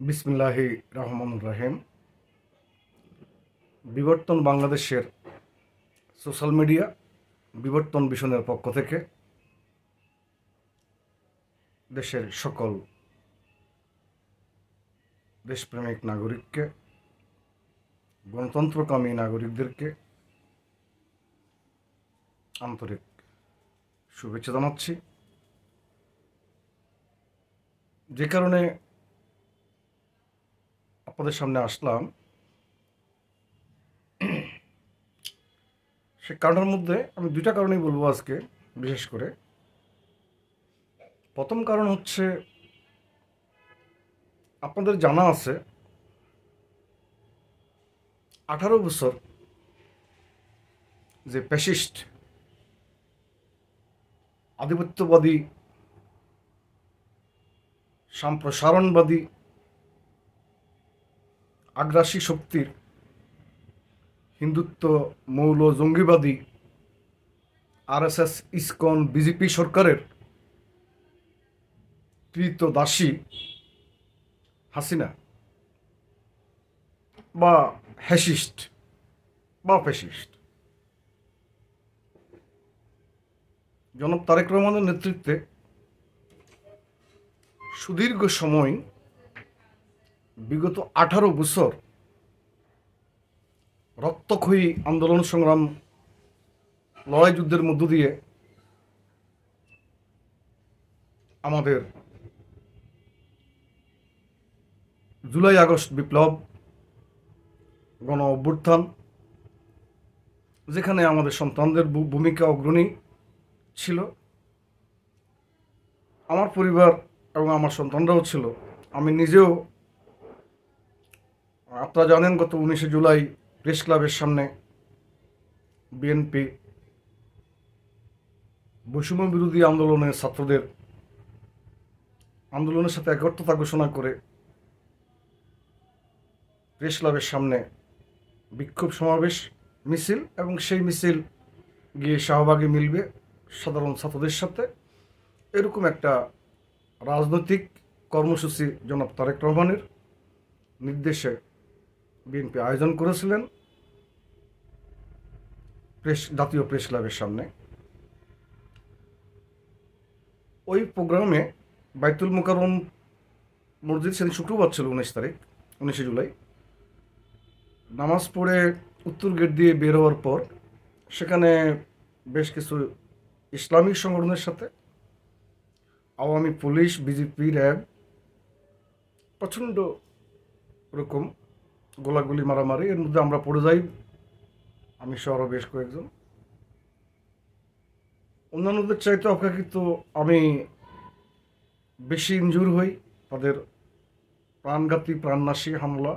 বিসমিল্লাহি রহমানুর রহিম। বিবর্তন বাংলাদেশের সোশ্যাল মিডিয়া বিবর্তন মিশনের পক্ষ থেকে দেশের সকল দেশপ্রেমিক নাগরিককে, গণতন্ত্রকামী নাগরিকদেরকে আন্তরিক শুভেচ্ছা জানাচ্ছি। যে কারণে আপনাদের সামনে আসলাম, সে কারণের মধ্যে আমি দুইটা কারণেই বলবো আজকে। বিশেষ করে প্রথম কারণ হচ্ছে, আপনাদের জানা আছে 18 বছর যে ফ্যাসিস্ট আধিপত্যবাদী সম্প্রসারণবাদী আগ্রাসী শক্তির হিন্দুত্ব মৌল জঙ্গিবাদী আরএসএস ইসকন বিজেপি সরকারের কৃতদাসী হাসিনা বা হ্যাসিস্ট বা ফ্যাসিস্ট জনাব তারেক রহমানের নেতৃত্বে সুদীর্ঘ সময় বিগত 18 বছর রক্তক্ষয়ী আন্দোলন সংগ্রাম লড়াই যুদ্ধের মধ্য দিয়ে আমাদের জুলাই আগস্ট বিপ্লব, গণ অভ্যুত্থান, যেখানে আমাদের সন্তানদের ভূমিকা অগ্রণী ছিল, আমার পরিবার এবং আমার সন্তানরাও ছিল। আমি নিজেও, আপনারা জানেন, গত 19 জুলাই প্রেস ক্লাবের সামনে বিএনপি বৈষম্য বিরোধী আন্দোলনের ছাত্রদের আন্দোলনের সাথে একত্রতা ঘোষণা করে প্রেস ক্লাবের সামনে বিক্ষোভ সমাবেশ মিছিল, এবং সেই মিছিল গিয়ে শাহবাগে মিলবে সাধারণ ছাত্রদের সাথে, এরকম একটা রাজনৈতিক কর্মসূচি জনাব তারেক রহমানের নির্দেশে বিএনপি আয়োজন করেছিলেন জাতীয় প্রেস ক্লাবের সামনে। ওই প্রোগ্রামে বাইতুল মোকাররম মসজিদ, সেদিন শুক্রবার ছিল 19 জুলাই, নামাজ পড়ে উত্তর গেট দিয়ে বের হওয়ার পর সেখানে বেশ কিছু ইসলামিক সংগঠনের সাথে আওয়ামী পুলিশ, বিজেপি, র্যাব প্রচণ্ড রকম গোলাগুলি মারামারি, এর মধ্যে আমরা পড়ে যাই, আমি সহ বেশ কয়েকজন। অন্যান্যদের চাইতে অপেক্ষাকৃত আমি বেশি ইনজুর হই। তাদের প্রাণঘাতী প্রাণনাশী হামলা,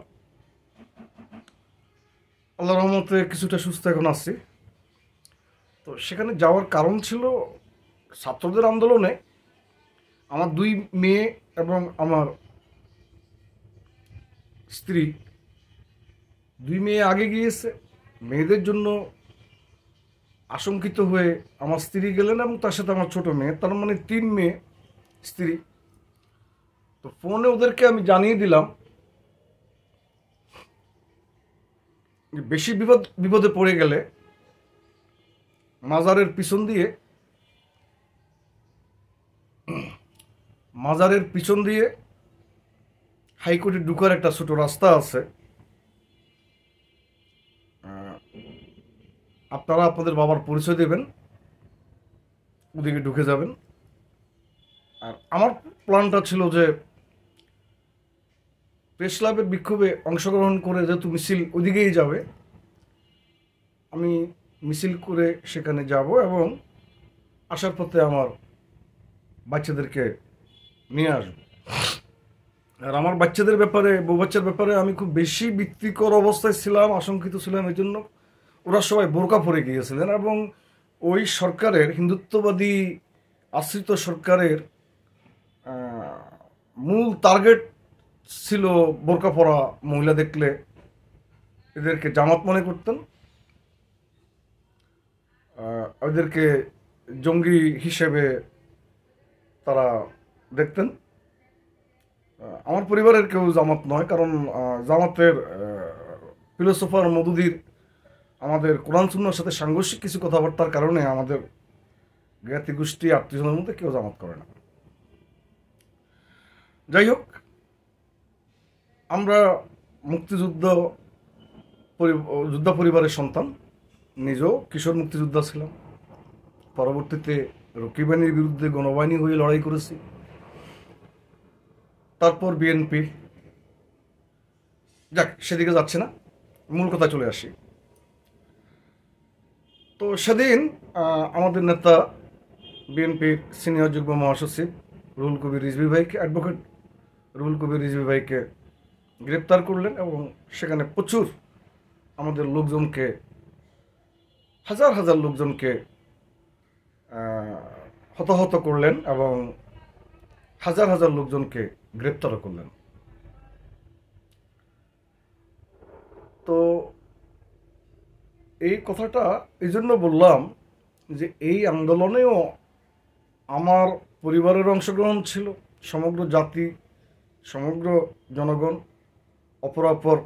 আল্লাহ রহমতে কিছুটা সুস্থ এখন আছি। তো সেখানে যাওয়ার কারণ ছিল, ছাত্রদের আন্দোলনে আমার 2 মেয়ে এবং আমার স্ত্রী, 2 মেয়ে আগে গিয়েছে। মেয়েদের জন্য আশঙ্কিত হয়ে আমার স্ত্রী গেলেন এবং তার সাথে আমার ছোট মেয়ে, তার মানে 3 মেয়ে, স্ত্রী। তো ফোনে ওদেরকে আমি জানিয়ে দিলাম যে বেশি বিপদে পড়ে গেলে মাজারের পিছন দিয়ে হাইকোর্টে ঢুকার একটা ছোট রাস্তা আছে, আপনারা আপনাদের বাবার পরিচয় দেবেন, ওদিকে ঢুকে যাবেন। আর আমার প্ল্যানটা ছিল যে প্রেস ক্লাবের বিক্ষোভে অংশগ্রহণ করে যেহেতু মিছিল ওদিকেই যাবে, আমি মিছিল করে সেখানে যাব এবং আসার পথে আমার বাচ্চাদেরকে নিয়ে আসব। আর আমার বাচ্চাদের ব্যাপারে, বউ বাচ্চার ব্যাপারে আমি খুব বেশি ভীতিকর অবস্থায় ছিলাম, আশঙ্কিত ছিলাম। এই জন্য ওরা সবাই বোরকা পরে গিয়েছিলেন এবং ওই সরকারের, হিন্দুত্ববাদী আশ্রিত সরকারের মূল টার্গেট ছিল বোরকা পরা মহিলা দেখলে এদেরকে জামাত মনে করতেন, ওদেরকে জঙ্গি হিসেবে তারা দেখতেন। আমার পরিবারের কেউ জামাত নয়, কারণ জামাতের ফিলোসোফার মওদুদির আমাদের কোরআন সুন্নাহর সাথে সাংঘর্ষিক কিছু কথাবার্তার কারণে আমাদের জ্ঞাতি গোষ্ঠী আত্মীয়জনের মধ্যে কেউ জামাত করে না। যাই হোক, আমরা মুক্তিযুদ্ধ যোদ্ধা পরিবারের সন্তান, নিজেও কিশোর মুক্তিযোদ্ধা ছিলাম। পরবর্তীতে রক্ষী বাহিনীর বিরুদ্ধে গণবাহিনী হয়ে লড়াই করেছি, তারপর বিএনপি। যাক, সেদিকে যাচ্ছে না, মূল কথা চলে আসি। তো সেদিন আমাদের নেতা বিএনপির সিনিয়র যুগ্ম মহাসচিব রুহুল কবির রিজভী ভাইকে, অ্যাডভোকেট রুহুল কবির রিজভী ভাইকে গ্রেপ্তার করলেন এবং সেখানে প্রচুর আমাদের লোকজনকে, হাজার হাজার লোকজনকে হতাহত করলেন এবং হাজার হাজার লোকজনকে গ্রেপ্তারও করলেন। তো এই কথাটা এই জন্য বললাম যে এই আন্দোলনেও আমার পরিবারের অংশগ্রহণ ছিল, সমগ্র জাতি, সমগ্র জনগণ, অপরাপর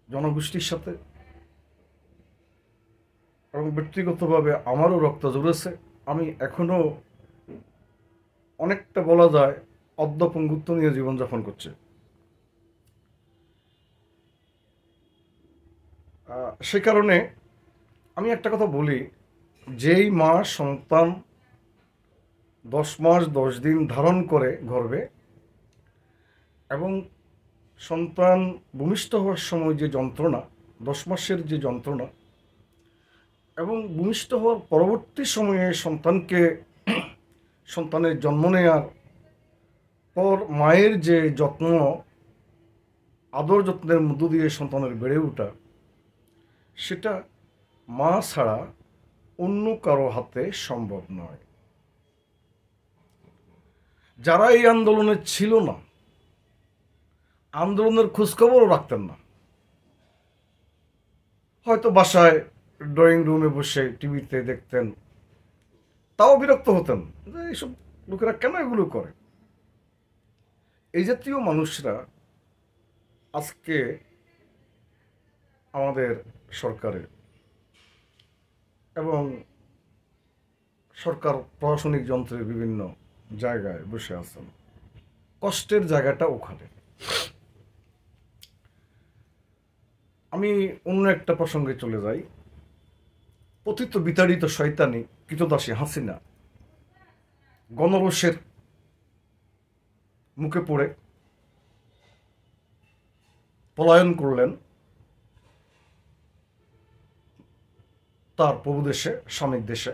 জনগোষ্ঠীর সাথে, এবং ব্যক্তিগতভাবে আমারও রক্ত ঝরেছে। আমি এখনো অনেকটা বলা যায় অর্ধপঙ্গুত্ব নিয়ে জীবনযাপন করছে। সে কারণে আমি একটা কথা বলি, যেই মা সন্তান 10 মাস 10 দিন ধারণ করে গর্ভে এবং সন্তান ভূমিষ্ঠ হওয়ার সময় যে যন্ত্রণা, 10 মাসের যে যন্ত্রণা, এবং ভূমিষ্ঠ হওয়ার পরবর্তী সময়ে সন্তানের জন্ম নেওয়ার পর মায়ের যে যত্ন, আদর যত্নের মধ্য দিয়ে সন্তানের বেড়ে ওঠা, সেটা মা ছাড়া অন্য কারো হাতে সম্ভব নয়। যারা এই আন্দোলনে ছিল না, আন্দোলনের খোঁজখবরও রাখতেন না, হয়তো বাসায় ড্রয়িং রুমে বসে টিভিতে দেখতেন, তাও বিরক্ত হতেন যে এইসব লোকেরা কেন এগুলো করে। এই জাতীয় মানুষরা আজকে আমাদের সরকারে এবং সরকার প্রশাসনিক যন্ত্রের বিভিন্ন জায়গায় বসে আছেন। কষ্টের জায়গাটা ওখানে। আমি অন্য একটা প্রসঙ্গে চলে যাই। পতিত বিতাড়িত শয়তানি কৃতদাসী হাসিনা গণরোষের মুখে পড়ে পলায়ন করলেন তার প্রভু দেশে, স্বামীর দেশে।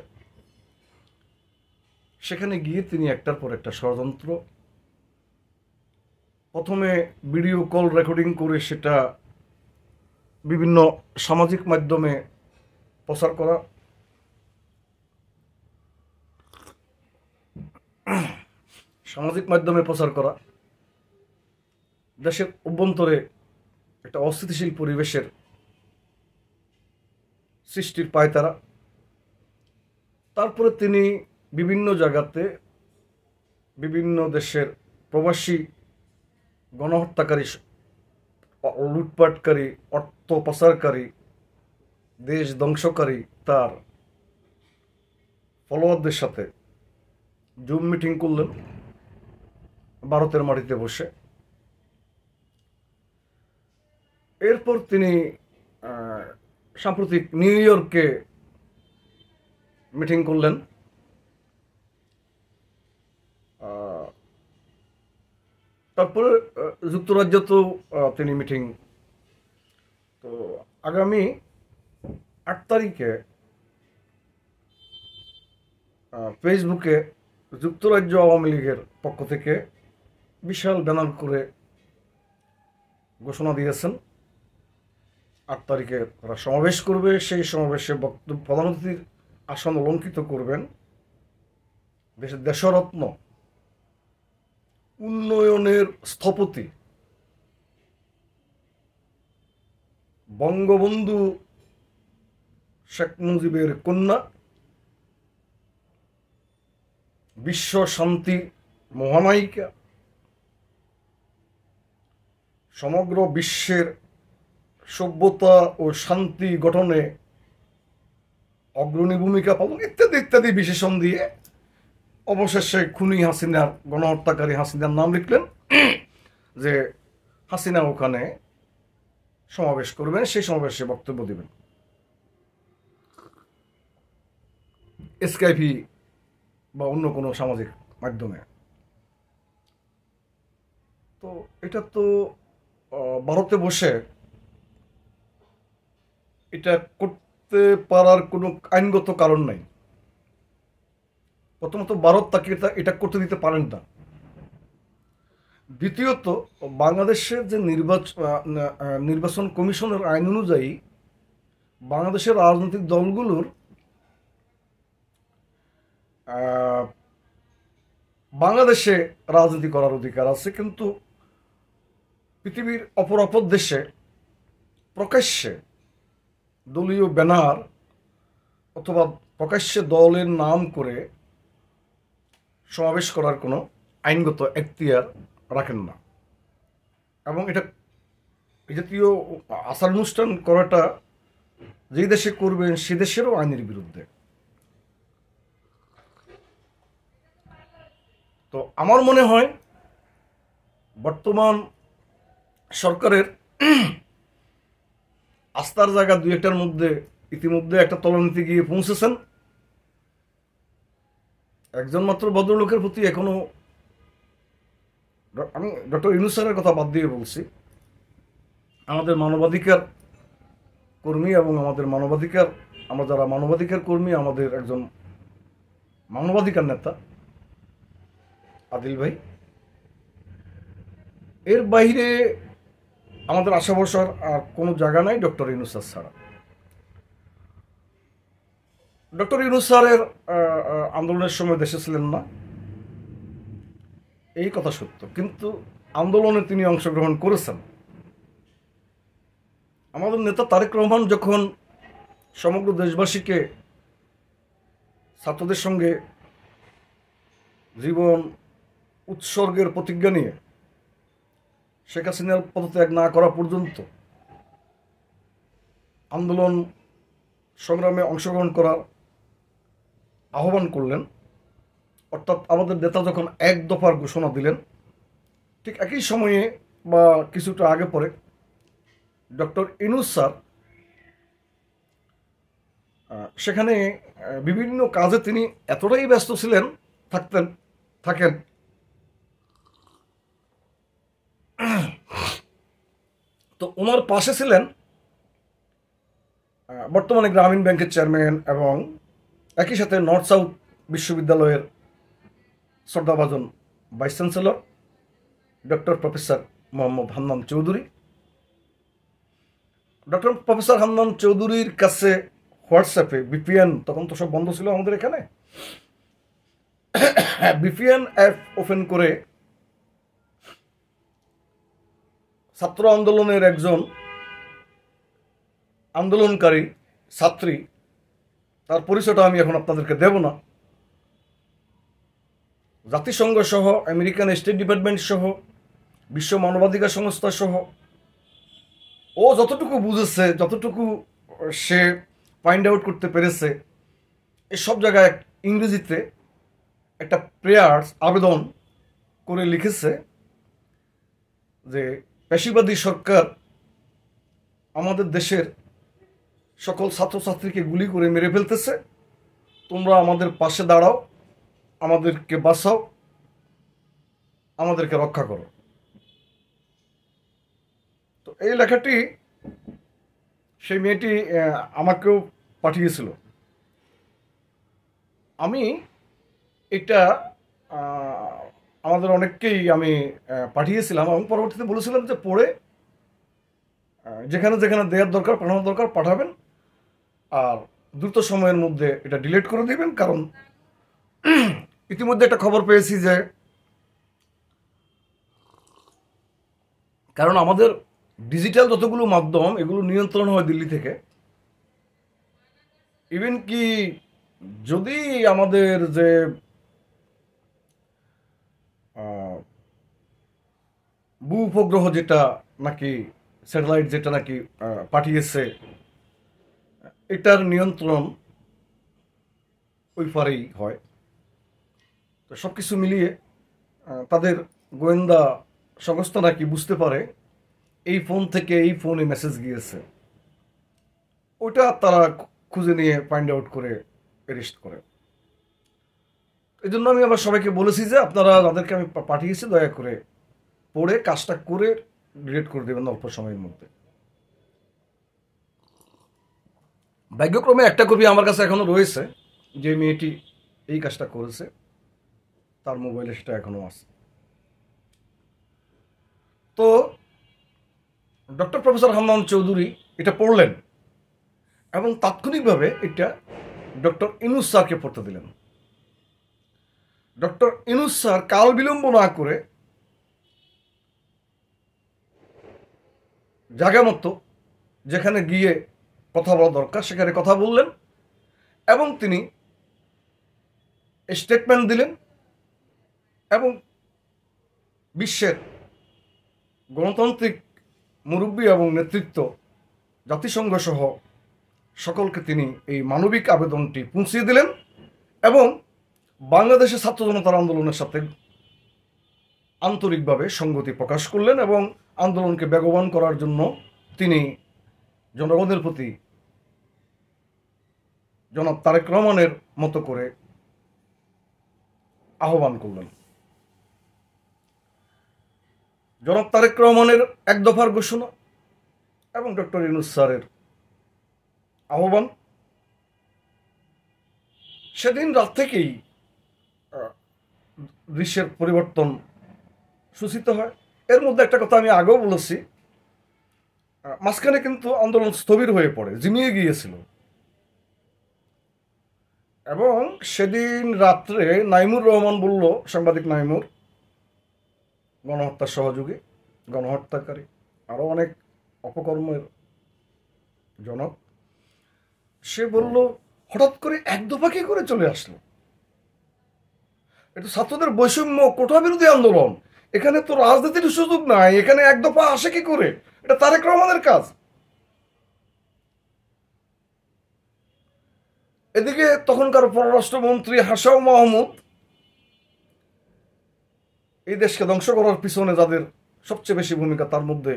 সেখানে গিয়ে তিনি একটার পর একটা ষড়যন্ত্র, প্রথমে ভিডিও কল রেকর্ডিং করে সেটা বিভিন্ন সামাজিক মাধ্যমে প্রচার করা, দেশের অভ্যন্তরে একটা অস্থিতিশীল পরিবেশের সৃষ্টির পায়তারা। তারপরে তিনি বিভিন্ন জায়গাতে বিভিন্ন দেশের প্রবাসী গণহত্যাকারী, লুটপাটকারী, অর্থ পাচারকারী, দেশ ধ্বংসকারী তার ফলোয়ারদের সাথে জুম মিটিং করলেন ভারতের মাটিতে বসে। এরপর তিনি সাম্প্রতিক নিউ ইয়র্কে মিটিং করলেন। তারপরে যুক্তরাজ্যতেও তিনি মিটিং। তো আগামী 8 তারিখে ফেসবুকে যুক্তরাজ্য আওয়ামী লীগের পক্ষ থেকে বিশাল ব্যানার করে ঘোষণা দিয়েছেন 8 তারিখে তারা সমাবেশ করবে। সেই সমাবেশে প্রধান অতিথির আসন অলঙ্কৃত করবেন দেশের দেশরত্ন, উন্নয়নের স্থপতি, বঙ্গবন্ধু শেখ মুজিবের কন্যা, বিশ্ব শান্তি মহানায়িকা, সমগ্র বিশ্বের সভ্যতা ও শান্তি গঠনে অগ্রণী ভূমিকা পালন ইত্যাদি ইত্যাদি বিশেষণ দিয়ে অবশেষে খুনি হাসিনার, গণহত্যাকারী হাসিনার নাম লিখলেন, যে হাসিনা ওখানে সমাবেশ করবেন, সেই সমাবেশে বক্তব্য দেবেন স্কাইপি বা অন্য কোনো সামাজিক মাধ্যমে। তো এটা তো ভারতে বসে এটা করতে পারার কোনো আইনগত কারণ নাই। প্রথমত ভারত তাকে এটা করতে দিতে পারেন না। দ্বিতীয়ত বাংলাদেশের যে নির্বাচন কমিশনের আইন অনুযায়ী বাংলাদেশের রাজনৈতিক দলগুলোর বাংলাদেশে রাজনীতি করার অধিকার আছে, কিন্তু পৃথিবীর অপর অপর দেশে প্রকাশ্যে দলীয় ব্যানার অথবা প্রকাশ্যে দলের নাম করে সমাবেশ করার কোনো আইনগত এখতিয়ার রাখেন না। এবং এটা এই জাতীয় আচার অনুষ্ঠান করাটা যে দেশে করবেন সে দেশেরও আইনের বিরুদ্ধে। তো আমার মনে হয় বর্তমান সরকারের আস্থার জায়গা দুই একটার মধ্যে ইতিমধ্যে একটা তলানিতে গিয়ে পৌঁছেছেন। একজন মাত্র ভদ্রলোকের প্রতি এখনো, আমি ডক্টর ইউনূস স্যারের কথা বাদ দিয়ে বলছি, আমাদের মানবাধিকার কর্মী এবং আমরা যারা মানবাধিকার কর্মী, আমাদের একজন মানবাধিকার নেতা আদিল ভাই, এর বাইরে আমাদের আশা ভরসার আর কোনো জায়গা নাই ডক্টর ইউনূস স্যার ছাড়া। ডক্টর ইউনূস স্যারের আন্দোলনের সময় দেশে ছিলেন না, এই কথা সত্য, কিন্তু আন্দোলনে তিনি অংশগ্রহণ করেছেন। আমাদের নেতা তারেক রহমান যখন সমগ্র দেশবাসীকে ছাত্রদের সঙ্গে জীবন উৎসর্গের প্রতিজ্ঞা নিয়ে শেখ হাসিনার পদত্যাগ না করা পর্যন্ত আন্দোলন সংগ্রামে অংশগ্রহণ করার আহ্বান করলেন, অর্থাৎ আমাদের নেতা যখন এক দফার ঘোষণা দিলেন, ঠিক একই সময়ে বা কিছুটা আগে পরে ডক্টর ইউনূস স্যার সেখানে বিভিন্ন কাজে তিনি এতটাই ব্যস্ত ছিলেন, থাকেন তো ওনার পাশে ছিলেন বর্তমানে গ্রামীণ ব্যাংকের চেয়ারম্যান এবং একই সাথে নর্থ সাউথ বিশ্ববিদ্যালয়ের শ্রদ্ধাভাজন vice chancellor doctor professor Mohammad Hannan Chowdhury. Doctor professor Hannan চৌধুরীর কাছে হোয়াটসঅ্যাপে বিপিএন, তখন তো সব বন্ধ ছিল আমাদের এখানে, বিপিএন অ্যাপ ওপেন করে ছাত্র আন্দোলনের একজন আন্দোলনকারী ছাত্রী, তার পরিচয়টা আমি এখন আপনাদেরকে দেব না, জাতিসংঘ সহ, আমেরিকান স্টেট ডিপার্টমেন্ট সহ, বিশ্ব মানবাধিকার সংস্থা সহ ও যতটুকু বুঝেছে, যতটুকু সে ফাইন্ড আউট করতে পেরেছে, এসব জায়গায় ইংরেজিতে একটা প্রেয়ার্স আবেদন করে লিখেছে যে পেশিবাদী সরকার আমাদের দেশের সকল ছাত্রছাত্রীকে গুলি করে মেরে ফেলতেছে, তোমরা আমাদের পাশে দাঁড়াও, আমাদেরকে বাঁচাও, আমাদেরকে রক্ষা করো। তো এই লেখাটি সেই মেয়েটি আমাকেও পাঠিয়েছিল। আমি এটা আমাদের অনেককেই আমি পাঠিয়েছিলাম এবং পরবর্তীতে বলেছিলাম যে পড়ে যেখানে যেখানে দেওয়ার দরকার, পাঠানোর দরকার পাঠাবেন, আর দ্রুত সময়ের মধ্যে এটা ডিলিট করে দিবেন। কারণ ইতিমধ্যে একটা খবর পেয়েছি যে কারণ আমাদের ডিজিটাল যতগুলো মাধ্যম এগুলো নিয়ন্ত্রণ হয় দিল্লি থেকে। ইভেন কি যদি আমাদের যে ভূ উপগ্রহ যেটা নাকি স্যাটেলাইট যেটা নাকি পাঠিয়েছে, এটার নিয়ন্ত্রণ ওই পারেই হয়। তো সব কিছু মিলিয়ে তাদের গোয়েন্দা সংস্থা নাকি বুঝতে পারে এই ফোন থেকে এই ফোনে মেসেজ গিয়েছে, ওইটা তারা খুঁজে নিয়ে ফাইন্ড আউট করে অ্যারেস্ট করে। এই জন্য আমি আবার সবাইকে বলেছি যে আপনারা যাদেরকে আমি পাঠিয়েছি দয়া করে পড়ে কাজটা করে ডিলিট করে দেবেন অল্প সময়ের মধ্যে। ভাগ্যক্রমে একটা কপি আমার কাছে এখনো রয়েছে, যে মেয়েটি এই কাজটা করেছে তার মোবাইলে সেটা এখনো আছে। তো ডক্টর প্রফেসর হান্নান চৌধুরী এটা পড়লেন এবং তাৎক্ষণিকভাবে এটা ডক্টর ইউনূস স্যারকে পড়তে দিলেন। ডক্টর ইউনূস স্যার কাল বিলম্ব না করে জায়গা মতো যেখানে গিয়ে কথা বলা দরকার সেখানে কথা বললেন এবং তিনি স্টেটমেন্ট দিলেন এবং বিশ্বের গণতান্ত্রিক মুরব্বী এবং নেতৃত্ব, জাতিসংঘ সহ সকলকে তিনি এই মানবিক আবেদনটি পৌঁছিয়ে দিলেন এবং বাংলাদেশের ছাত্র জনতার আন্দোলনের সাথে আন্তরিকভাবে সংগতি প্রকাশ করলেন এবং আন্দোলনকে বেগবান করার জন্য তিনি জনগণের প্রতি জনাব তারেক রহমানের মতো করে আহ্বান করলেন। জনাব তারেক রহমানের এক দফার ঘোষণা এবং ডক্টর ইউনূস স্যারের আহ্বান, সেদিন রাত থেকেই দৃশ্যের পরিবর্তন সূচিত হয়। এর মধ্যে একটা কথা আমি আগেও বলেছি, মাঝখানে কিন্তু আন্দোলন স্থবির হয়ে পড়ে, জিমিয়ে গিয়েছিল এবং সেদিন রাত্রে নাইমুর রহমান বলল, সাংবাদিক নাইমুর, গণহত্যার সহযোগী, গণহত্যাকারী, আরো অনেক অপকর্মের জনক, সে বলল হঠাৎ করে এক দফা কি করে চলে আসলো? এটা ছাত্রদের বৈষম্য কোটা বিরোধী আন্দোলন, এখানে তো রাজনীতির সুযোগ নাই, এখানে এক দফা আসে কি করে? এটা তারেক রহমানের কাজ। এদিকে তখনকার পররাষ্ট্রমন্ত্রী হাসান মাহমুদ, এই দেশকে ধ্বংস করার পিছনে যাদের সবচেয়ে বেশি ভূমিকা তার মধ্যে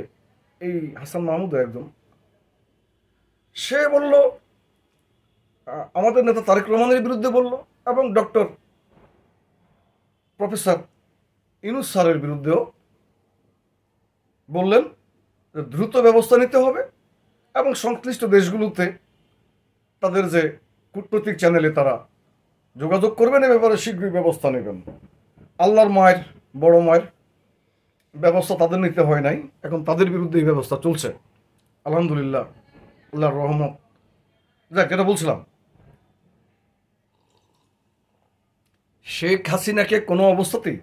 এই হাসান মাহমুদ একজন, সে বলল আমাদের নেতা তারেক রহমানের বিরুদ্ধে বলল এবং ডক্টর প্রফেসর ইউনূস স্যারের বিরুদ্ধেও বললেন যে দ্রুত ব্যবস্থা নিতে হবে এবং সংশ্লিষ্ট দেশগুলোতে তাদের যে কূটনৈতিক চ্যানেলে তারা যোগাযোগ করবেন, এ ব্যাপারে শীঘ্রই ব্যবস্থা নেবেন। আল্লাহর মায়ের, বড় মায়ের ব্যবস্থা তাদের নিতে হয় নাই, এখন তাদের বিরুদ্ধে এই ব্যবস্থা চলছে। আলহামদুলিল্লাহ, আল্লাহর রহমত। যাক, যেটা বলছিলাম, শেখ হাসিনাকে কোনো অবস্থাতেই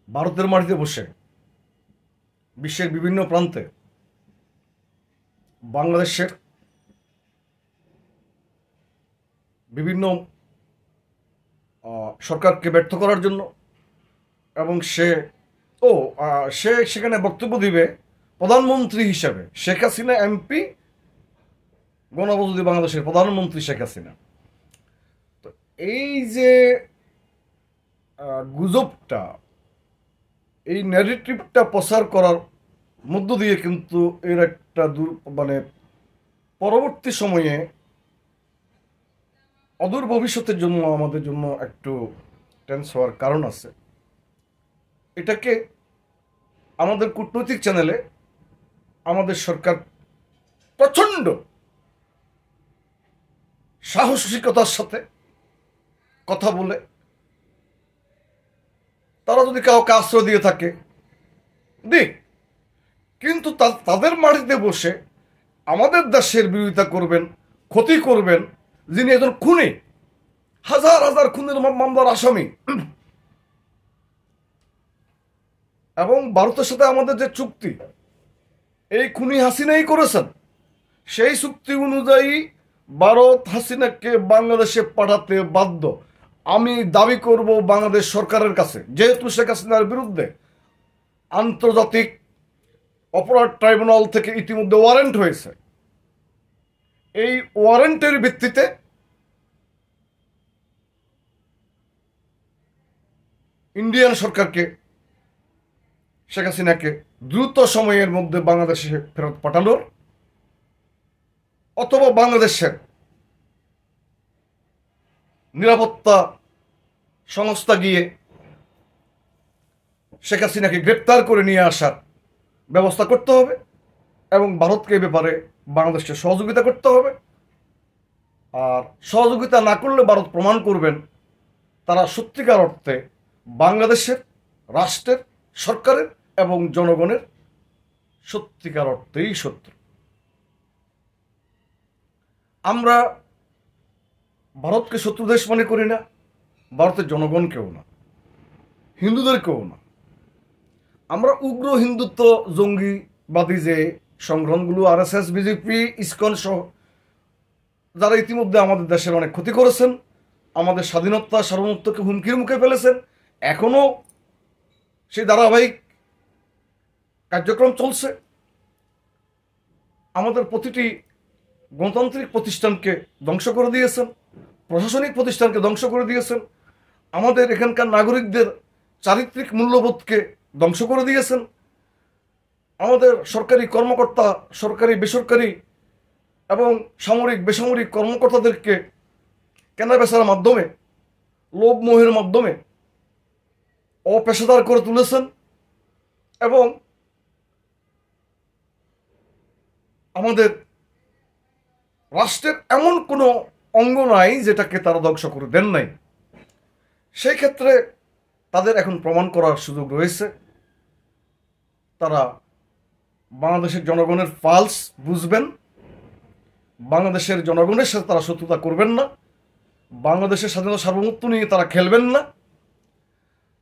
ভারতের মাটিতে বসে বিশ্বের বিভিন্ন প্রান্তে বাংলাদেশের বিভিন্ন সরকারকে ব্যর্থ করার জন্য এবং সে সেখানে বক্তব্য দিবে প্রধানমন্ত্রী হিসাবে, শেখ হাসিনা এমপি, গণপ্রজাতন্ত্রী বাংলাদেশের প্রধানমন্ত্রী শেখ হাসিনা। তো এই যে গুজবটা, এই ন্যারেটিভটা প্রচার করার মধ্য দিয়ে কিন্তু এর একটা পরবর্তী সময়ে অদূর ভবিষ্যতের জন্য আমাদের জন্য একটু টেন্স হওয়ার কারণ আছে। এটাকে আমাদের কূটনৈতিক চ্যানেলে আমাদের সরকার প্রচণ্ড সাহসিকতার সাথে কথা বলে, তারা যদি কাউকে আশ্রয় দিয়ে থাকে দিক, কিন্তু তাদের মাটিতে বসে আমাদের দেশের বিরোধিতা করবেন, ক্ষতি করবেন, যিনি একজন খুনি, হাজার হাজার খুনের মামলার আসামি, এবং ভারতের সাথে আমাদের যে চুক্তি, এই খুনি হাসিনাই করেছেন। সেই চুক্তি অনুযায়ী ভারত হাসিনাকে বাংলাদেশে পাঠাতে বাধ্য। আমি দাবি করব বাংলাদেশ সরকারের কাছে, যেহেতু শেখ হাসিনার বিরুদ্ধে আন্তর্জাতিক অপরাধ ট্রাইব্যুনাল থেকে ইতিমধ্যে ওয়ারেন্ট হয়েছে। এই ওয়ারেন্টের ভিত্তিতে ইন্ডিয়ান সরকারকে, শেখ হাসিনাকে দ্রুত সময়ের মধ্যে বাংলাদেশে ফেরত পাঠানোর অথবা বাংলাদেশের নিরাপত্তা সংস্থা গিয়ে শেখ হাসিনাকে গ্রেপ্তার করে নিয়ে আসার ব্যবস্থা করতে হবে এবং ভারতকে এ ব্যাপারে বাংলাদেশকে সহযোগিতা করতে হবে। আর সহযোগিতা না করলে ভারত প্রমাণ করবেন তারা সত্যিকার অর্থে বাংলাদেশের রাষ্ট্রের, সরকারের এবং জনগণের সত্যিকার অর্থেই শত্রু। আমরা ভারতকে শত্রু দেশ মনে করি না, ভারতের জনগণকেও না, হিন্দুদেরকেও না। আমরা উগ্র হিন্দুত্ব জঙ্গিবাদী যে সংগঠনগুলো আরএসএস, বিজেপি, ইসকন সহ যারা ইতিমধ্যে আমাদের দেশের অনেক ক্ষতি করেছেন, আমাদের স্বাধীনতা সার্বভৌমত্বকে হুমকির মুখে ফেলেছেন, এখনো সেই ধারাবাহিক কার্যক্রম চলছে। আমাদের প্রতিটি গণতান্ত্রিক প্রতিষ্ঠানকে ধ্বংস করে দিয়েছেন, প্রশাসনিক প্রতিষ্ঠানকে ধ্বংস করে দিয়েছেন, আমাদের এখানকার নাগরিকদের চারিত্রিক মূল্যবোধকে ধ্বংস করে দিয়েছেন। আমাদের সরকারি কর্মকর্তা, সরকারি বেসরকারি এবং সামরিক বেসামরিক কর্মকর্তাদেরকে কেনাবেচার মাধ্যমে, লোভ মোহের মাধ্যমে অপেশাদার করে তুলেছেন এবং আমাদের রাষ্ট্রের এমন কোনো অঙ্গ নাই যেটাকে তারা ধ্বংস করে দেন নাই। সেই ক্ষেত্রে তাদের এখন প্রমাণ করার সুযোগ রয়েছে। তারা বাংলাদেশের জনগণের পালস বুঝবেন, বাংলাদেশের জনগণের সাথে তারা শত্রুতা করবেন না, বাংলাদেশের স্বাধীনতা সার্বভৌমত্ব নিয়ে তারা খেলবেন না।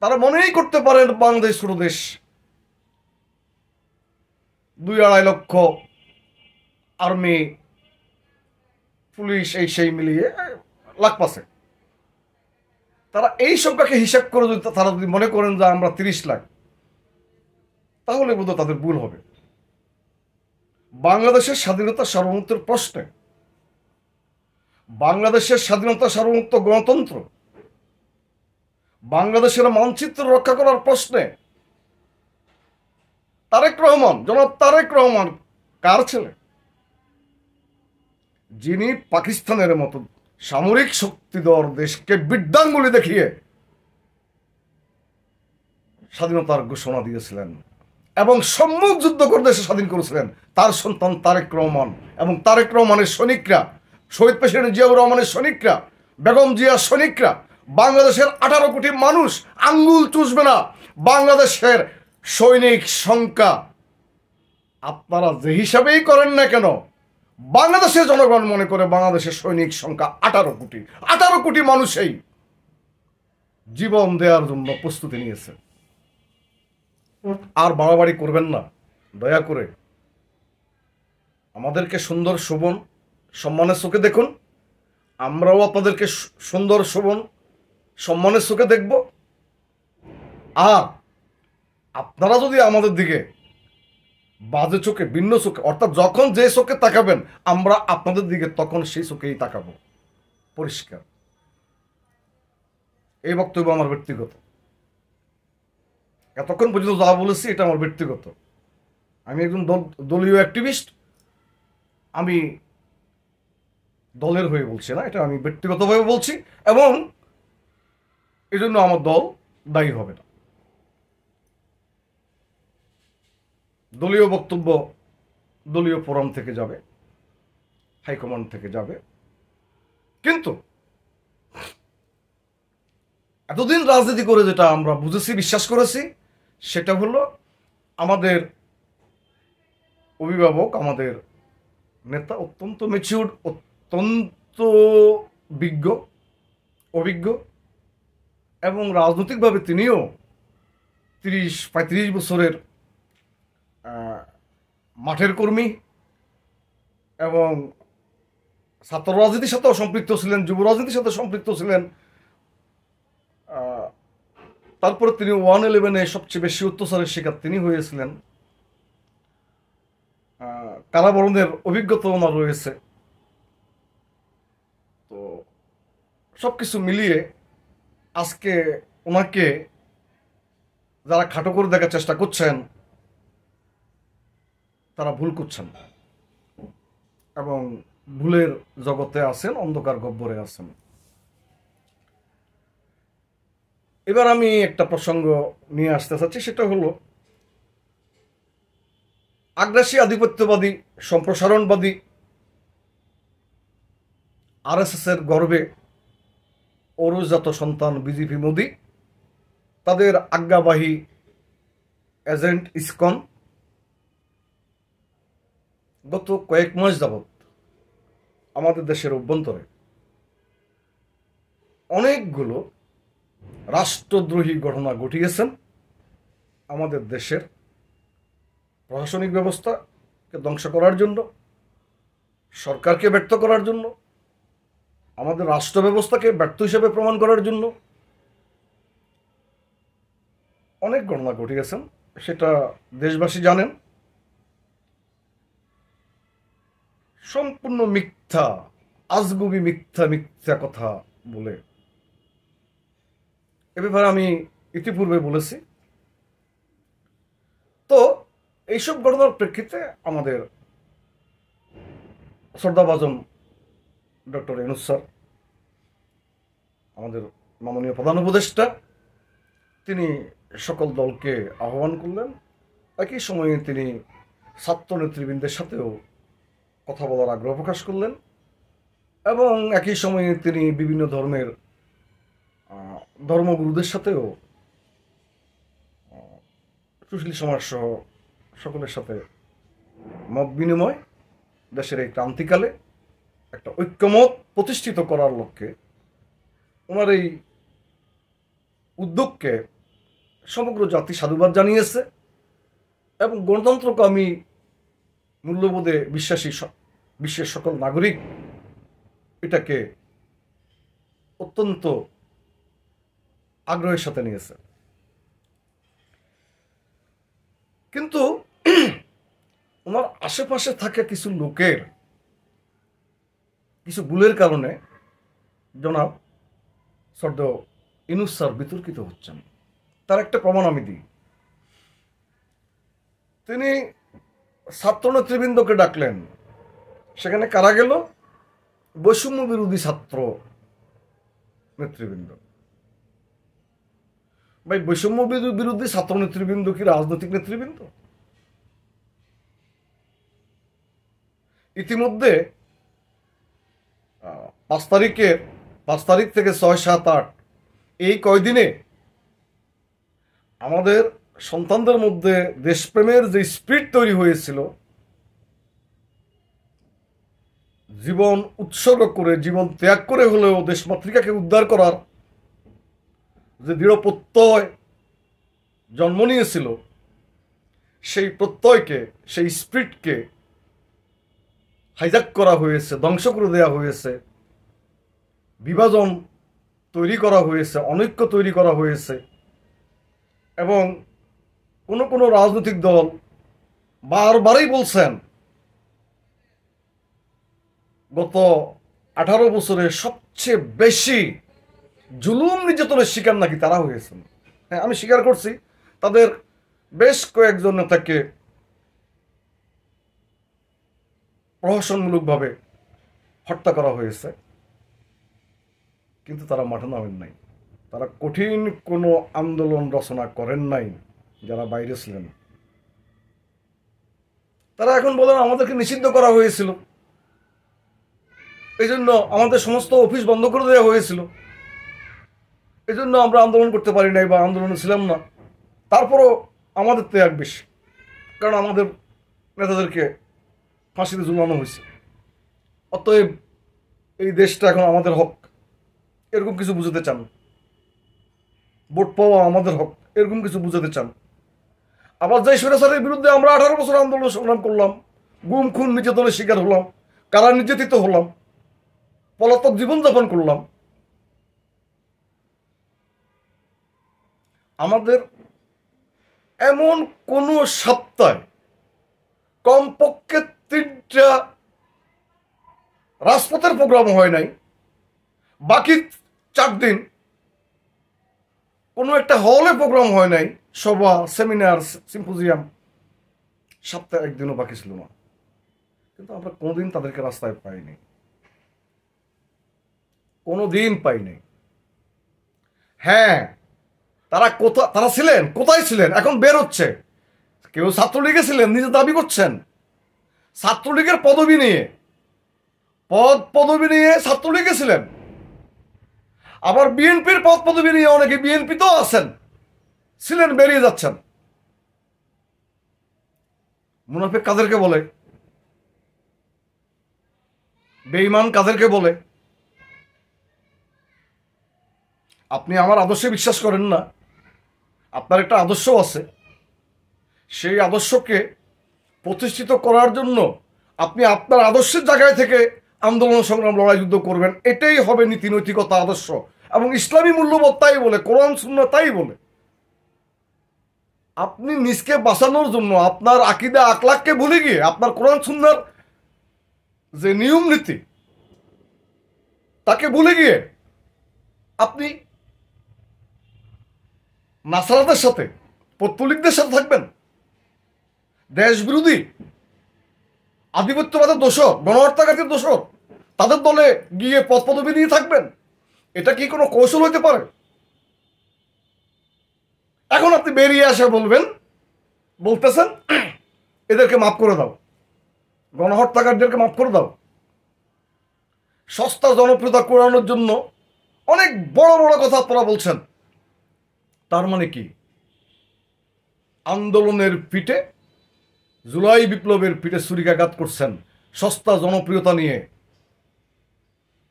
তারা মনেই করতে পারেন বাংলাদেশ ছোট দেশ, 2-2.5 লক্ষ আর্মি, পুলিশ, এই সেই মিলিয়ে লাখ পাশে। তারা এই সংখ্যাকে হিসাব করে যদি তারা যদি মনে করেন যে আমরা 30 লাখ, তাহলে বোধহয় তাদের ভুল হবে। বাংলাদেশের স্বাধীনতা সার্বভৌমত্বের প্রশ্নে, বাংলাদেশের স্বাধীনতা সার্বভৌমত্ব, গণতন্ত্র, বাংলাদেশের মানচিত্র রক্ষা করার প্রশ্নে তারেক রহমান, জনাব তারেক রহমান কার ছেলে? যিনি পাকিস্তানের মতো সামরিক শক্তিধর দেশকে বৃদ্ধাঙ্গুলি দেখিয়ে স্বাধীনতার ঘোষণা দিয়েছিলেন এবং সম্মুখ যুদ্ধ করে দেশে স্বাধীন করেছিলেন তার সন্তান তারেক রহমান এবং তারেক রহমানের সৈনিকরা, শহীদ প্রেসিডেন্ট জিয়াউর রহমানের সৈনিকরা, বেগম জিয়ার সৈনিকরা। বাংলাদেশের 18 কোটি মানুষ আঙ্গুল চুষবে না বাংলাদেশের সৈনিক সংখ্যা আপনারা যে হিসাবেই করেন না কেন, বাংলাদেশের জনগণ মনে করে বাংলাদেশের সৈনিক সংখ্যা 18 কোটি। 18 কোটি মানুষই জীবন দেওয়ার জন্য প্রস্তুতি নিয়েছে। আর বাড়াবাড়ি করবেন না দয়া করে। আমাদেরকে সুন্দর শোভন সম্মানের চোখে দেখুন, আমরাও আপনাদেরকে সুন্দর শোভন সম্মানের চোখে দেখব। আর আপনারা যদি আমাদের দিকে বাজে চোখে, ভিন্ন চোখে, অর্থাৎ যখন যে চোখে তাকাবেন আমরা আপনাদের দিকে তখন সেই চোখেই তাকাবো। পরিষ্কার। এই বক্তব্য আমার ব্যক্তিগত, এতক্ষণ পর্যন্ত যা বলেছি এটা আমার ব্যক্তিগত। আমি একজন দলীয় অ্যাক্টিভিস্ট, আমি দলের হয়ে বলছি না, এটা আমি ব্যক্তিগতভাবে বলছি এবং এই জন্য আমার দল দায়ী হবে না। দলীয় বক্তব্য দলীয় ফোরাম থেকে যাবে, হাইকমান্ড থেকে যাবে। কিন্তু এতদিন রাজনীতি করে যেটা আমরা বুঝেছি, বিশ্বাস করেছি, সেটা হলো আমাদের অভিভাবক, আমাদের নেতা অত্যন্ত ম্যাচিউর, অত্যন্ত অভিজ্ঞ এবং রাজনৈতিকভাবে তিনিও 30-35 বছরের মাঠের কর্মী এবং ছাত্র রাজনীতির সাথেও সম্পৃক্ত ছিলেন, যুব রাজনীতির সাথে সম্পৃক্ত ছিলেন, তারপরে তিনি 111-এ সবচেয়ে বেশি অত্যাচারের শিকার তিনি হয়েছিলেন। কারাবরণের অভিজ্ঞতা ওনার রয়েছে। তো সবকিছু মিলিয়ে আজকে ওনাকে যারা খাটো করে দেখার চেষ্টা করছেন তারা ভুল করছেন এবং ভুলের জগতে আছেন, অন্ধকার গহ্বরে আছেন। এবার আমি একটা প্রসঙ্গ নিয়ে আসতে চাচ্ছি, সেটা হলো আগ্রাসী আধিপত্যবাদী সম্প্রসারণবাদী আরএসএস এর গর্বে ঔরজাত সন্তান বিজেপি মোদি, তাদের আজ্ঞাবাহী এজেন্ট ইসকন গত কয়েক মাস যাবৎ আমাদের দেশের অভ্যন্তরে অনেকগুলো রাষ্ট্রদ্রোহী ঘটনা ঘটিয়েছেন। আমাদের দেশের প্রশাসনিক ব্যবস্থাকে ধ্বংস করার জন্য, সরকারকে ব্যর্থ করার জন্য, আমাদের রাষ্ট্র ব্যবস্থাকে ব্যর্থ হিসেবে প্রমাণ করার জন্য অনেক ঘটনা ঘটিয়েছেন। সেটা দেশবাসী জানেন। সম্পূর্ণ মিথ্যা, আজগুবি মিথ্যা মিথ্যা কথা বলে এ ব্যাপারে আমি ইতিপূর্বে বলেছি। তো এইসব ঘটনার প্রেক্ষিতে আমাদের শ্রদ্ধাভাজন ডক্টর ইউনূস স্যার, আমাদের মাননীয় প্রধান উপদেষ্টা, তিনি সকল দলকে আহ্বান করলেন। একই সময়ে তিনি ছাত্র নেতৃবৃন্দের সাথেও কথা বলার আগ্রহ প্রকাশ করলেন এবং একই সময়ে তিনি বিভিন্ন ধর্মগুরুদের সাথেও, সুশীল সমাজ সহ সকলের সাথে মত বিনিময়, দেশের এই ক্রান্তিকালে একটা ঐক্যমত প্রতিষ্ঠিত করার লক্ষ্যে ওনার এই উদ্যোগকে সমগ্র জাতি সাধুবাদ জানিয়েছে এবং গণতন্ত্রকামী মূল্যবোধে বিশ্বাসী বিশ্বের সকল নাগরিক এটাকে অত্যন্ত আগ্রহের সাথে নিয়েছে। কিন্তু ওনার আশেপাশে থাকা কিছু লোকের কিছু ভুলের কারণে জনাব শ্রদ্ধেয় ইউনূস স্যার বিতর্কিত হচ্ছেন। তার একটা প্রমাণ আমি দিই। তিনি ছাত্র নেতৃবৃন্দকে ডাকলেন, সেখানে কারা গেল? বৈষম্য বিরোধী ছাত্র নেতৃবৃন্দ। ভাই, বৈষম্য বিরোধী ছাত্র নেতৃবৃন্দ কি রাজনৈতিক নেতৃবৃন্দ? ইতিমধ্যে 5 তারিখ থেকে 6, 7, 8 এই কয়দিনে আমাদের সন্তানদের মধ্যে দেশপ্রেমের যে স্পিরিট তৈরি হয়েছিল, জীবন উৎসর্গ করে, জীবন ত্যাগ করে হলেও দেশমাতৃকাকে উদ্ধার করার যে দৃঢ় প্রত্যয় জন্ম নিয়েছিল, সেই প্রত্যয়কে, সেই স্পিরিটকে হাইজ্যাক করা হয়েছে, ধ্বংস করে দেওয়া হয়েছে, বিভাজন তৈরি করা হয়েছে, অনৈক্য তৈরি করা হয়েছে এবং কোনো রাজনৈতিক দল বারবারই বলছেন গত 18 বছরে সবচেয়ে বেশি জুলুম নির্যাতনের শিকার নাকি তারা হয়েছেন। হ্যাঁ, আমি স্বীকার করছি তাদের বেশ কয়েকজন নেতাকে প্রহসনমূলকভাবে হত্যা করা হয়েছে, কিন্তু তারা মাঠে নামেন নাই। তারা কঠিন কোনো আন্দোলন রচনা করেন নাই যারা বাইরে ছিলেন। তারা এখন বলেন আমাদেরকে নিষিদ্ধ করা হয়েছিল, এই জন্য আমাদের সমস্ত অফিস বন্ধ করে দেওয়া হয়েছিল, এই জন্য আমরা আন্দোলন করতে পারি নাই বা আন্দোলনে ছিলাম না। তারপরও আমাদের ত্যাগ বেশি, কারণ আমাদের নেতাদেরকে ফাঁসিতে ঝুলানো হয়েছে। অতএব এই দেশটা এখন আমাদের হক, এরকম কিছু বুঝাতে চান। ভোট পাওয়া আমাদের হক, এরকম কিছু বুঝাতে চান। আবার যে স্বৈরাচারের বিরুদ্ধে আমরা 18 বছর আন্দোলন সংগ্রাম করলাম, গুম খুন নির্যাতনের শিকার হলাম, কারা নির্যাতিত হলাম, পলাতক জীবনযাপন করলাম, আমাদের এমন কোনো সপ্তাহে কমপক্ষে 3টা রাজপথের প্রোগ্রাম হয় নাই, বাকি 4 দিন কোনো একটা হলে প্রোগ্রাম হয় নাই, সভা, সেমিনার, সিম্পোজিয়াম, সপ্তাহে একদিনও বাকি ছিল না। কিন্তু আমরা কোনোদিন তাদেরকে রাস্তায় পাইনি, কোনোদিন পাইনি। হ্যাঁ, তারা ছিলেন, কোথায় ছিলেন? এখন বের হচ্ছে। কেউ ছাত্রলীগে ছিলেন, নিজে দাবি করছেন ছাত্রলীগের পদবি নিয়ে, পদবি নিয়ে ছাত্রলীগে ছিলেন। আবার বিএনপির পদবি নিয়ে অনেকে বিএনপিতেও আছেন, ছিলেন, বেরিয়ে যাচ্ছেন। মুনাফিক কাদেরকে বলে? বেঈমান কাদেরকে বলে? আপনি আমার আদর্শে বিশ্বাস করেন না, আপনার একটা আদর্শ আছে, সেই আদর্শকে প্রতিষ্ঠিত করার জন্য আপনি আপনার আদর্শের জায়গায় থেকে আন্দোলন, সংগ্রাম, লড়াই, যুদ্ধ করবেন। এটাই হবে নীতি, নৈতিকতা, আদর্শ এবং ইসলামী মূল্যবোধ তাই বলে, কোরআন সুন্নাহ তাই বলে। আপনি নিজকে বাঁচানোর জন্য আপনার আকীদা আখলাককে ভুলে গিয়ে আপনার কোরআন সুন্নাহর যে নিয়ম নীতি তাকে ভুলে গিয়ে আপনি নাসারাদের সাথে, পত্তলিকদের সাথে থাকবেন, দেশ বিরোধী, আধিপত্যবাদের দোষর, গণহত্যাকারীর দোষর, তাদের দলে গিয়ে পদপদবি নিয়ে থাকবেন। এটা কি কোনো কৌশল হইতে পারে? এখন আপনি বেরিয়ে আসে বলতেছেন এদেরকে মাফ করে দাও, গণহত্যাকারীদেরকে মাফ করে দাও। সস্তা জনপ্রিয়তা করানোর জন্য অনেক বড় বড় কথা আপনারা বলছেন। তার মানে কি? আন্দোলনের পিঠে, জুলাই বিপ্লবের পিঠে ছুরিকাঘাত করছেন সস্তা জনপ্রিয়তা নিয়ে।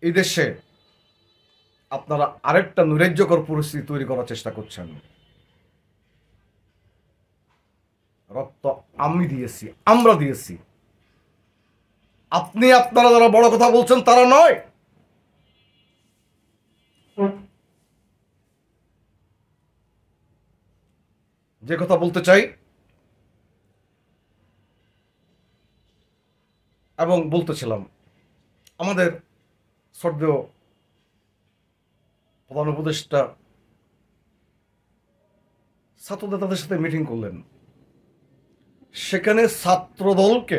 এই দেশে আপনারা আরেকটা নৈরাজ্যকর পরিস্থিতি তৈরি করার চেষ্টা করছেন। রক্ত আমি দিয়েছি, আমরা দিয়েছি। আপনারা যারা বড় কথা বলছেন তারা নয়। যে কথা বলতে চাই এবং বলতেছিলাম, আমাদের শ্রদ্ধেয় প্রধান উপদেষ্টা ছাত্র নেতাদের সাথে মিটিং করলেন। সেখানে ছাত্রদলকে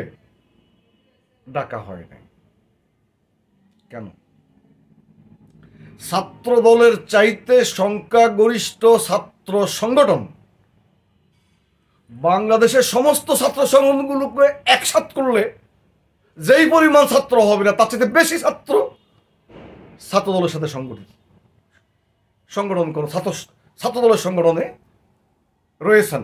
ডাকা হয় নাই। কেন? ছাত্রদলের চাইতে সংখ্যাগরিষ্ঠ ছাত্র সংগঠন বাংলাদেশের সমস্ত ছাত্র সংগঠনগুলোকে একসাথ করলে যেই পরিমাণ ছাত্র হবে না, তার চাইতে বেশি ছাত্রদলের সাথে সংগঠন করো, ছাত্রদলের সংগঠনে রয়েছেন।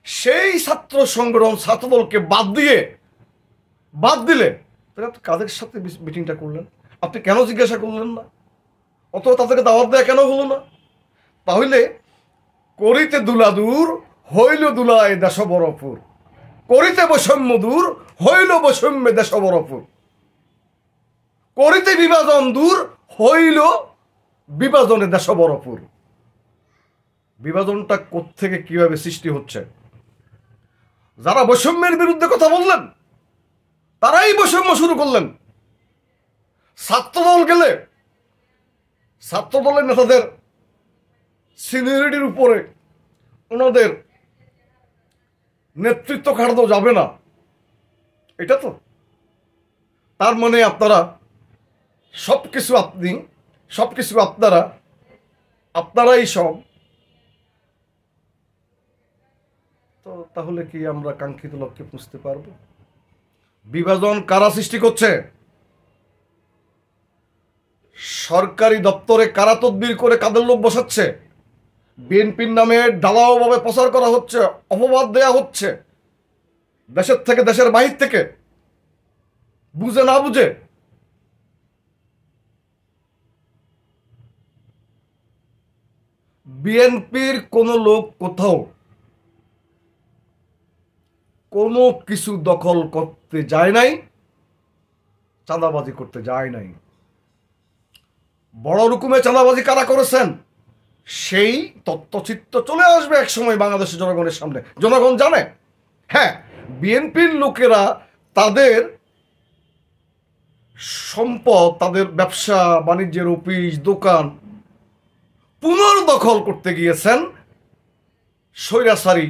সেই ছাত্র সংগঠন ছাত্রদলকে বাদ দিলে কাদের সাথে মিটিংটা করলেন? আপনি কেন জিজ্ঞাসা করলেন না? অথবা তাদেরকে দাওয়াত দেওয়া কেন হলো না? তাহলে করিতে দুলা দূর হইল দুলায় দেশ বরফুর, করিতে বৈষম্য দূর হইল বৈষম্যে দেশ বরফুর, করিতে বিভাজন দূর হইল বিভাজনে দেশ বরফুর। বিভাজনটা কোত্থেকে কিভাবে সৃষ্টি হচ্ছে? যারা বৈষম্যের বিরুদ্ধে কথা বললেন তারাই বৈষম্য শুরু করলেন। ছাত্রদল গেলে ছাত্রদলের নেতাদের সিনিয়রিটির উপরে ওনাদের নেতৃত্ব খাটানো যাবে না, এটা তো। তার মানে আপনারাই সব। তো তাহলে কি আমরা কাঙ্ক্ষিত লক্ষ্যে পৌঁছতে পারবো? বিভাজন কারা সৃষ্টি করছে? সরকারি দপ্তরে কারা তদবির করে কাদের লোক বসাচ্ছে? বিএনপির নামে ঢালাওভাবে প্রচার করা হচ্ছে, অপবাদ দেয়া হচ্ছে দেশের থেকে, দেশের বাহির থেকে, বুঝে না বুঝে। বিএনপির কোন লোক কোথাও কোনো কিছু দখল করতে যায় নাই, চাঁদাবাজি করতে যায় নাই। বড় রকমের চাঁদাবাজি কারা করেছেন? সেই তত্ত্বচিত্র চলে আসবে এক সময় বাংলাদেশের জনগণের সামনে। জনগণ জানে, হ্যাঁ, বিএনপির লোকেরা তাদের সম্পদ, তাদের ব্যবসা বাণিজ্যের অফিস দোকান পুনর্দখল করতে গিয়েছেন স্বৈরাচারী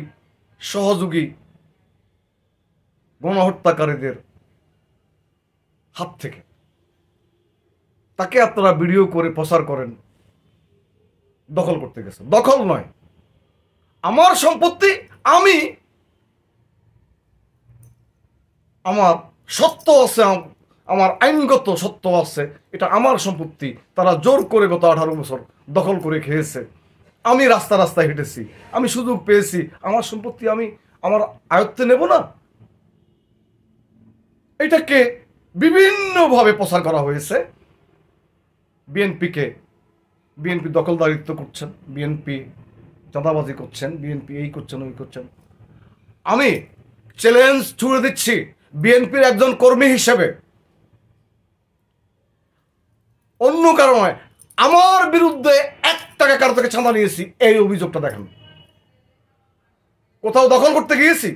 সহযোগী গণহত্যাকারীদের হাত থেকে। তাকে আপনারা ভিডিও করে প্রচার করেন দখল করতে গেছে। দখল নয়, আমার সম্পত্তি, আমি, আমার সত্য আছে, আমার আইনগত সত্য আছে, এটা আমার সম্পত্তি। তারা জোর করে গত 18 বছর দখল করে খেয়েছে। আমি রাস্তা রাস্তায় হেঁটেছি, আমি সুযোগ পেয়েছি, আমার সম্পত্তি আমি আমার আয়ত্তে নেব না? এটাকে বিভিন্নভাবে প্রচার করা হয়েছে। বিএনপি দখলদারিত্ব করছেন, বিএনপি চাঁদাবাজি করছেন, বিএনপি এই করছেন ওই করছেন। আমি চ্যালেঞ্জ ছুড়ে দিচ্ছি বিএনপির একজন কর্মী হিসেবে, অন্য কারণে আমার বিরুদ্ধে 1 টাকা কারো থেকে চাঁদা নিয়েছি, এই অভিযোগটা দেখেন। কোথাও দখল করতে গিয়েছি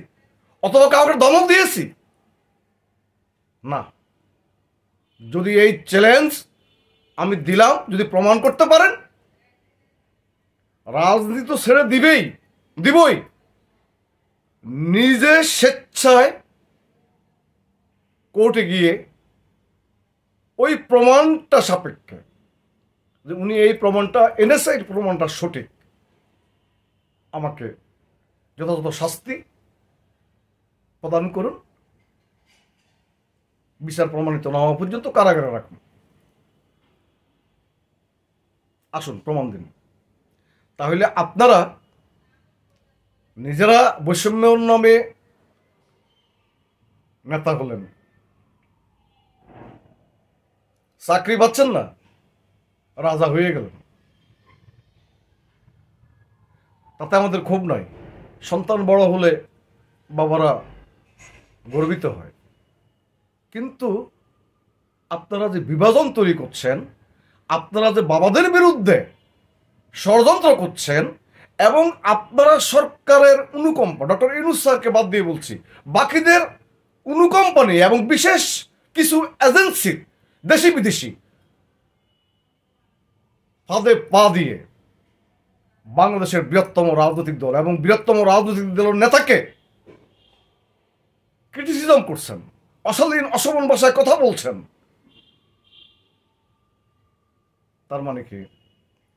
অথবা কাউকে ধমক দিয়েছি না। যদি এই চ্যালেঞ্জ আমি দিলাম, যদি প্রমাণ করতে পারেন, রাজনীতি তো ছেড়ে দিবই, নিজে স্বেচ্ছায় কোর্টে গিয়ে ওই প্রমাণটা সাপেক্ষে যে উনি এই প্রমাণটা এনেছে, এই প্রমাণটা সঠিক, আমাকে যথাযথ শাস্তি প্রদান করুন, বিচার প্রমাণিত না হওয়া পর্যন্ত কারাগারে রাখুন। আসুন প্রমাণ দিন। তাহলে আপনারা নিজেরা বৈষম্যের নামে নেতা হলেন, চাকরি পাচ্ছেন না, রাজা হয়ে গেলেন। তাতে আমাদের ক্ষোভ নয়। সন্তান বড় হলে বাবারা গর্বিত হয়, কিন্তু আপনারা যে বিভাজন তৈরি করছেন, আপনারা যে বাবাদের বিরুদ্ধে ষড়যন্ত্র করছেন, এবং আপনারা সরকারের অনুকম্পা, ডক্টর ইউনূস স্যারকে বাদ দিয়ে বলছি, বাকিদের অনুকম্পা নিয়ে এবং বিশেষ কিছু এজেন্সি দেশি বিদেশি ফাঁদে পা দিয়ে বাংলাদেশের বৃহত্তম রাজনৈতিক দল এবং বৃহত্তম রাজনৈতিক দলের নেতাকে ক্রিটিসিজম করছেন, অশালীন অশোভন ভাষায় কথা বলছেন। তার মানে কি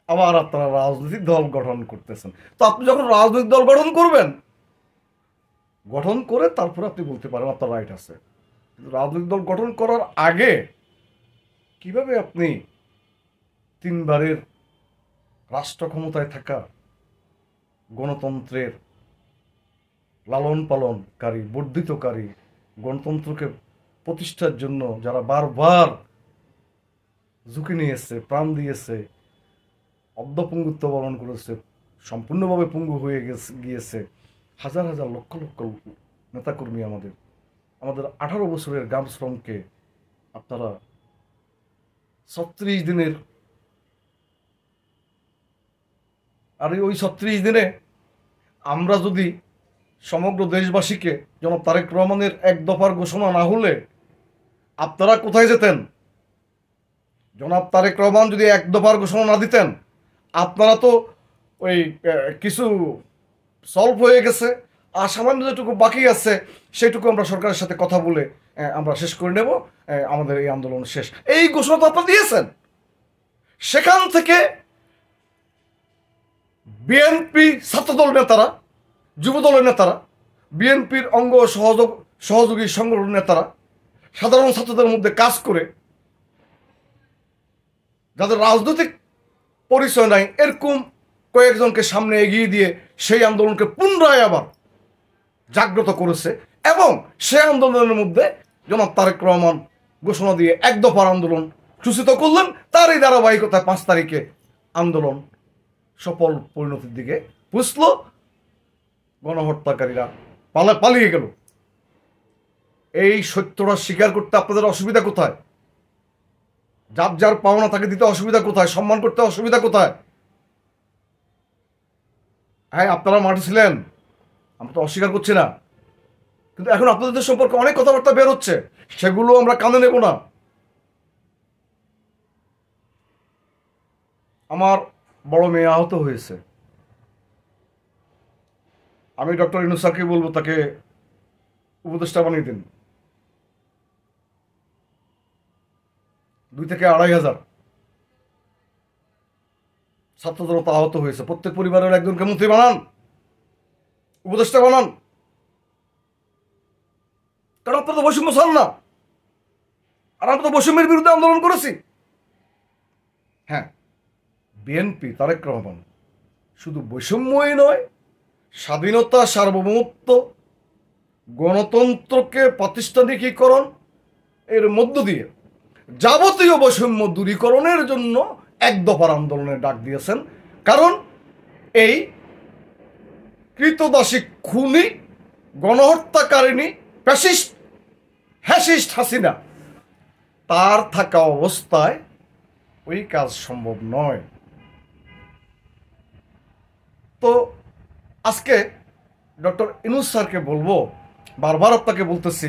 আবার আপনারা রাজনৈতিক দল গঠন করতেছেন? তো আপনি যখন রাজনৈতিক দল গঠন করবেন, গঠন করে তারপরে আপনি বলতে পারেন আপনার রাইট আছে। কিন্তু রাজনৈতিক দল গঠন করার আগে কিভাবে আপনি 3 বারের রাষ্ট্র ক্ষমতায় থাকা গণতন্ত্রের লালন পালনকারী, বর্ধিতকারী, গণতন্ত্রকে প্রতিষ্ঠার জন্য যারা বারবার ঝুঁকি নিয়েছে, প্রাণ দিয়েছে, অর্ধপঙ্গুত্ব বরণ করেছে, সম্পূর্ণভাবে পঙ্গু হয়ে গিয়েছে, হাজার হাজার লক্ষ লক্ষ নেতাকর্মী, আমাদের 18 বছরের গ্রাম শ্রমকে আপনারা 36 দিনের, আর ওই 36 দিনে আমরা যদি সমগ্র দেশবাসীকে জনাব তারেক রহমানের 1 দফার ঘোষণা না হলে আপনারা কোথায় যেতেন? জনাব তারেক রহমান যদি 1 দফার ঘোষণা না দিতেন, আপনারা তো ওই কিছু সলভ হয়ে গেছে, আর সামান্য যেটুকু বাকি আছে সেটুকু আমরা সরকারের সাথে কথা বলে আমরা শেষ করে নেব, আমাদের এই আন্দোলন শেষ, এই ঘোষণা তো আপনারা দিয়েছেন। সেখান থেকে বিএনপি ছাত্রদল নেতারা, যুবদলের নেতারা, বিএনপির অঙ্গ সহযোগী সংগঠন নেতারা সাধারণ ছাত্রদের মধ্যে কাজ করে, যাদের রাজনৈতিক পরিচয় নাই, এরকম কয়েকজনকে সামনে এগিয়ে দিয়ে সেই আন্দোলনকে পুনরায় আবার জাগ্রত করেছে, এবং সেই আন্দোলনের মধ্যে জনাব তারেক রহমান ঘোষণা দিয়ে 1 দফার আন্দোলন সূচিত করলেন। তার এই ধারাবাহিকতায় 5 তারিখে আন্দোলন সফল পরিণতির দিকে পুষল, গণহত্যাকারীরা পালিয়ে গেল। এই সত্যটা স্বীকার করতে আপনাদের অসুবিধা কোথায়? যার পাওনা তাকে দিতে অসুবিধা কোথায়? সম্মান করতে অসুবিধা কোথায়? হ্যাঁ, আপনারা মাঠে ছিলেন, আমরা তো অস্বীকার করছি না, কিন্তু এখন আপনাদের সম্পর্কে অনেক কথাবার্তা বের হচ্ছে, সেগুলো আমরা কানে নেব না। আমার বড় মেয়ে আহত হয়েছে, আমি ডক্টর ইউনূস স্যারকে বলবো তাকে উপদেষ্টা বানিয়ে দিন। 2 থেকে 2,500 ছাত্র জনতা আহত হয়েছে, প্রত্যেক পরিবারের একজনকে মন্ত্রী বানান, উপদেষ্টা বানান, কারণ আপনারা তো বৈষম্য চান না, আর আমরা তো বৈষম্যের বিরুদ্ধে আন্দোলন করেছি। হ্যাঁ, বিএনপি তারেক রহমান শুধু বৈষম্যই নয়, স্বাধীনতা, সার্বভৌমত্ব, গণতন্ত্রকে প্রাতিষ্ঠানিকীকরণ এর মধ্য দিয়ে যাবতীয় বৈষম্য দূরীকরণের জন্য এক দফার আন্দোলনের ডাক দিয়েছেন। কারণ এই কৃতদাসী, খুনি, গণহত্যাকারিণী, ফ্যাসিস্ট, হ্যাসিস্ট হাসিনা তার থাকা অবস্থায় ওই কাজ সম্ভব নয়। তো আজকে ডক্টর ইউনূস স্যারকে বলবো, বারবার আপনাকে বলতেছি,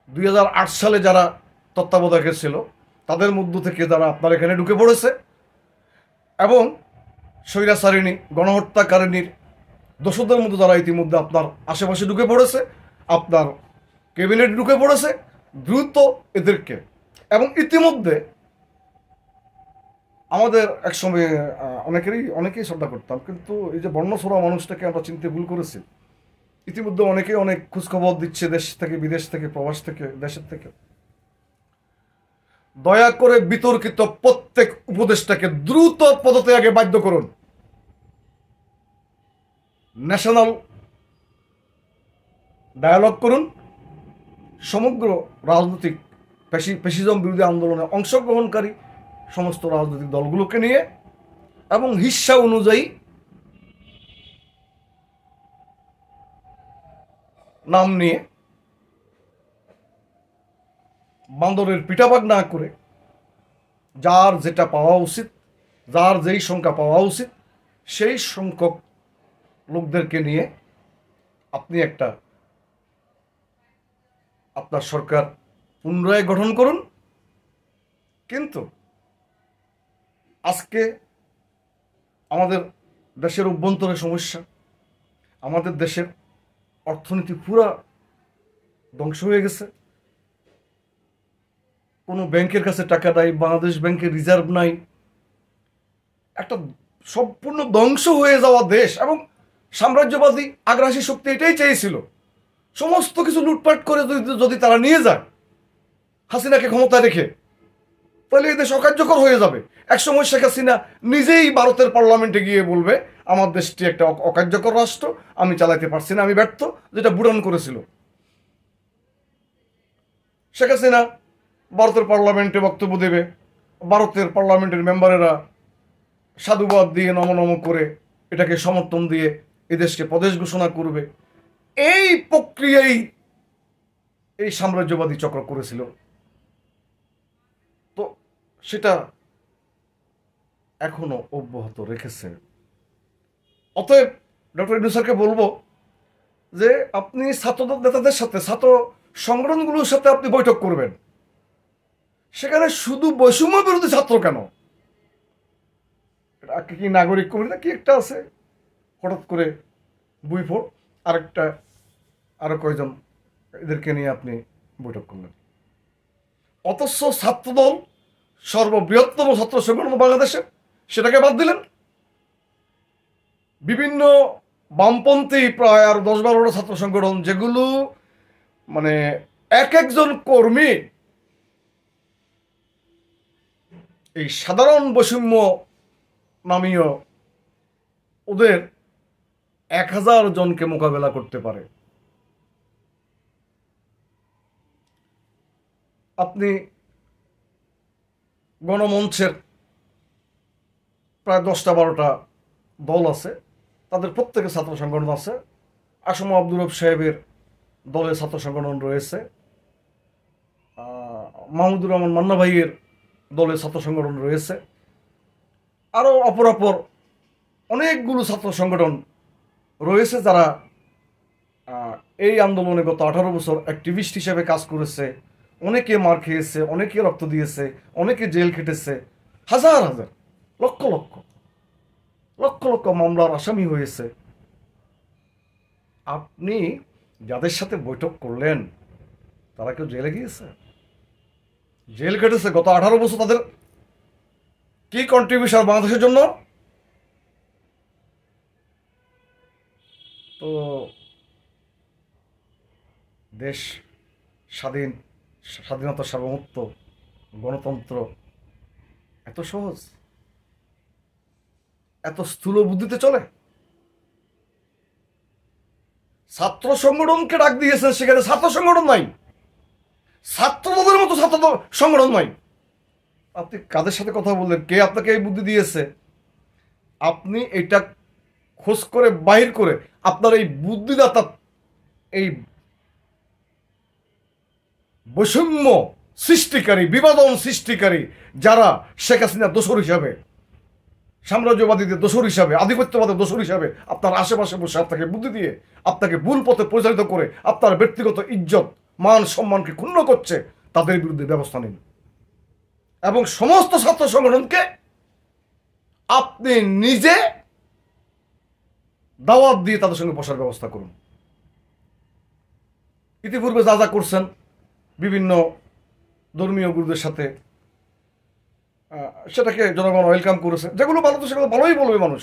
2008 সালে যারা তত্ত্বাবধায়ক ছিল তাদের মধ্য থেকে যারা আপনার এখানে ঢুকে পড়েছে এবং স্বৈরাচারিণী, গণহত্যাকারিণীর দোষদের মধ্যে যারা ইতিমধ্যে আপনার আশেপাশে ঢুকে পড়েছে, আপনার ক্যাবিনেট ঢুকে পড়েছে, দ্রুত এদেরকে, এবং ইতিমধ্যে আমাদের একসময় অনেকেই শ্রদ্ধা করতাম, কিন্তু এই যে বর্ণছড়া মানুষটাকে আমরা চিনতে ভুল করেছি। ইতিমধ্যে অনেকেই অনেক খোঁজখবর দিচ্ছে, দেশ থেকে, বিদেশ থেকে, প্রবাস থেকে, দেশের থেকে। দয়া করে বিতর্কিত প্রত্যেক উপদেষ্টাকে দ্রুত পদত্যাগে বাধ্য করুন। ন্যাশনাল ডায়ালগ করুন, সমগ্র রাজনৈতিক ফ্যাসিজম বিরোধী আন্দোলনে অংশগ্রহণকারী সমস্ত রাজনৈতিক দলগুলোকে নিয়ে এবং হিস্সা অনুযায়ী নাম নিয়ে বান্দরের পিঠাপাক না করে যার যেটা পাওয়া উচিত, যার যেই সংখ্যা পাওয়া উচিত, সেই সংখ্যক লোকদেরকে নিয়ে আপনি একটা আপনার সরকার পুনরায় গঠন করুন। কিন্তু আজকে আমাদের দেশের অভ্যন্তরে সমস্যা, আমাদের দেশের অর্থনীতি পুরা ধ্বংস হয়ে গেছে, কোনো ব্যাংকের কাছে টাকা নাই, বাংলাদেশ ব্যাংকের রিজার্ভ নাই, একটা সম্পূর্ণ ধ্বংস হয়ে যাওয়া দেশ। এবং সাম্রাজ্যবাদী আগ্রাসী শক্তি এটাই চেয়েছিল, সমস্ত কিছু লুটপাট করে যদি তারা নিয়ে যায় হাসিনাকে ক্ষমতায় রেখে, তাহলে এই দেশ অকার্যকর হয়ে যাবে। একসময় শেখ হাসিনা নিজেই ভারতের পার্লামেন্টে গিয়ে বলবে আমার দেশটি একটা অকার্যকর রাষ্ট্র, আমি চালাইতে পারছি না, আমি ব্যর্থ, যেটা বুড়ান করেছিল। শেখ হাসিনা ভারতের পার্লামেন্টে বক্তব্য দেবে, ভারতের পার্লামেন্টের মেম্বারেরা সাধুবাদ দিয়ে নম করে এটাকে সমর্থন দিয়ে এদেশকে প্রদেশ ঘোষণা করবে। এই প্রক্রিয়াই এই সাম্রাজ্যবাদী চক্র করেছিল। তো সেটা এখনো অব্যাহত রেখেছে। অতএব ডক্টর ইউনূস স্যারকে বলবো যে আপনি ছাত্র নেতাদের সাথে, ছাত্র সংগঠনগুলোর সাথে আপনি বৈঠক করবেন। সেখানে শুধু বৈষম্য বিরোধী ছাত্র কেন, কি নাগরিক কমিটি কি একটা আছে, হঠাৎ করে বুইফোর আরেকটা, আরো কয়জন, এদেরকে নিয়ে আপনি বৈঠক করলেন। অথচ ছাত্রদল সর্ববৃহত্তম ছাত্র সংগঠন বাংলাদেশে, সেটাকে বাদ দিলেন। বিভিন্ন বামপন্থী প্রায় আর 10-12টা ছাত্র সংগঠন, যেগুলো মানে এক একজন কর্মী এই সাধারণ বৈষম্য নামীয় ওদের 1000 জনকে মোকাবেলা করতে পারে। আপনি গণমঞ্চের প্রায় 10টা-12টা দল আছে, তাদের প্রত্যেকে ছাত্র সংগঠন আছে। আসম আব্দুর রব সাহেবের দলে ছাত্র সংগঠন রয়েছে, মাহমুদুর রহমান মান্না ভাইয়ের দলে ছাত্র সংগঠন রয়েছে, আরও অপরাপর অনেকগুলো ছাত্র সংগঠন রয়েছে যারা এই আন্দোলনে গত 18 বছর অ্যাক্টিভিস্ট হিসেবে কাজ করেছে। অনেকে মার খেয়েছে, অনেকে রক্ত দিয়েছে, অনেকে জেল খেটেছে, হাজার হাজার লক্ষ লক্ষ লক্ষ লক্ষ মামলার আসামি হয়েছে। আপনি যাদের সাথে বৈঠক করলেন তারা কেউ জেলে গিয়েছে? জেল কেটেছে? গত 18 বছর তাদের কি কন্ট্রিবিউশন বাংলাদেশের জন্য? তো দেশ স্বাধীন, স্বাধীনতা, সার্বভৌমত্ব, গণতন্ত্র এত সহজ, এত স্থূল বুদ্ধিতে চলে? ছাত্র সংগঠনকে ডাক দিয়েছেন, সেখানে ছাত্র সংগঠন নাই, ছাত্রদের মতো ছাত্র সংগঠন নাই। আপনি কাদের সাথে কথা বললেন? কে আপনাকে এই বুদ্ধি দিয়েছে? আপনি এটা খোঁজ করে বাহির করে আপনার এই বুদ্ধিদাতা, এই বৈষম্য সৃষ্টিকারী, বিভাজন সৃষ্টিকারী, যারা শেখ হাসিনার দোসর হিসাবে, সাম্রাজ্যবাদীদের দোসর হিসাবে, আধিপত্যবাদের দোসর হিসাবে আপনার আশেপাশে বসে আপনাকে বুদ্ধি দিয়ে আপনাকে ভুল পথে পরিচালিত করে আপনার ব্যক্তিগত ইজ্জত, মান, সম্মানকে ক্ষুণ্ণ করছে, তাদের বিরুদ্ধে ব্যবস্থা নিন। এবং সমস্ত ছাত্র সংগঠনকে আপনি নিজে দাওয়াত দিয়ে তাদের সঙ্গে বসার ব্যবস্থা করুন। ইতিপূর্বে যা যা করছেন বিভিন্ন ধর্মীয় গুরুদের সাথে, সেটাকে জনগণ ওয়েলকাম করেছে। যেগুলো ভালো তো সেগুলো ভালোই বলবে মানুষ,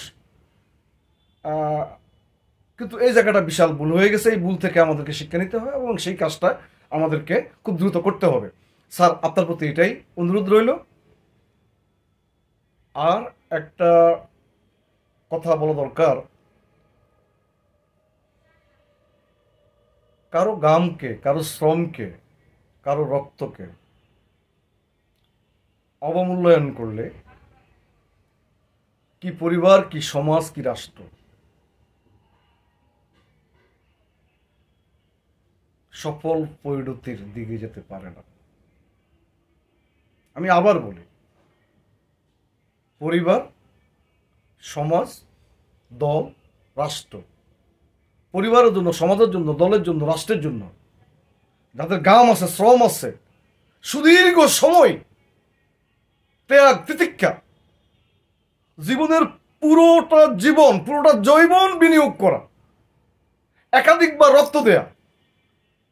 কিন্তু এই জায়গাটা বিশাল ভুল হয়ে গেছে। এই ভুল থেকে আমাদেরকে শিক্ষা নিতে হবে এবং সেই কাজটা আমাদেরকে খুব দ্রুত করতে হবে। স্যার, আপনার প্রতি এটাই অনুরোধ রইল। আর একটা কথা বলা দরকার, কারো গামকে, কারো শ্রমকে, কারো রক্তকে অবমূল্যায়ন করলে কি পরিবার, কি সমাজ, কি রাষ্ট্র সফল পরিণতির দিকে যেতে পারে না। আমি আবার বলি, পরিবার, সমাজ, দল, রাষ্ট্র, পরিবারের জন্য, সমাজের জন্য, দলের জন্য, রাষ্ট্রের জন্য যাদের গাম আছে, শ্রম আছে, সুদীর্ঘ সময় ত্যাগ, তিতিক্ষা, জীবনের পুরোটা জীবন, পুরোটা যৌবন বিনিয়োগ করা, একাধিকবার রক্ত দেয়া,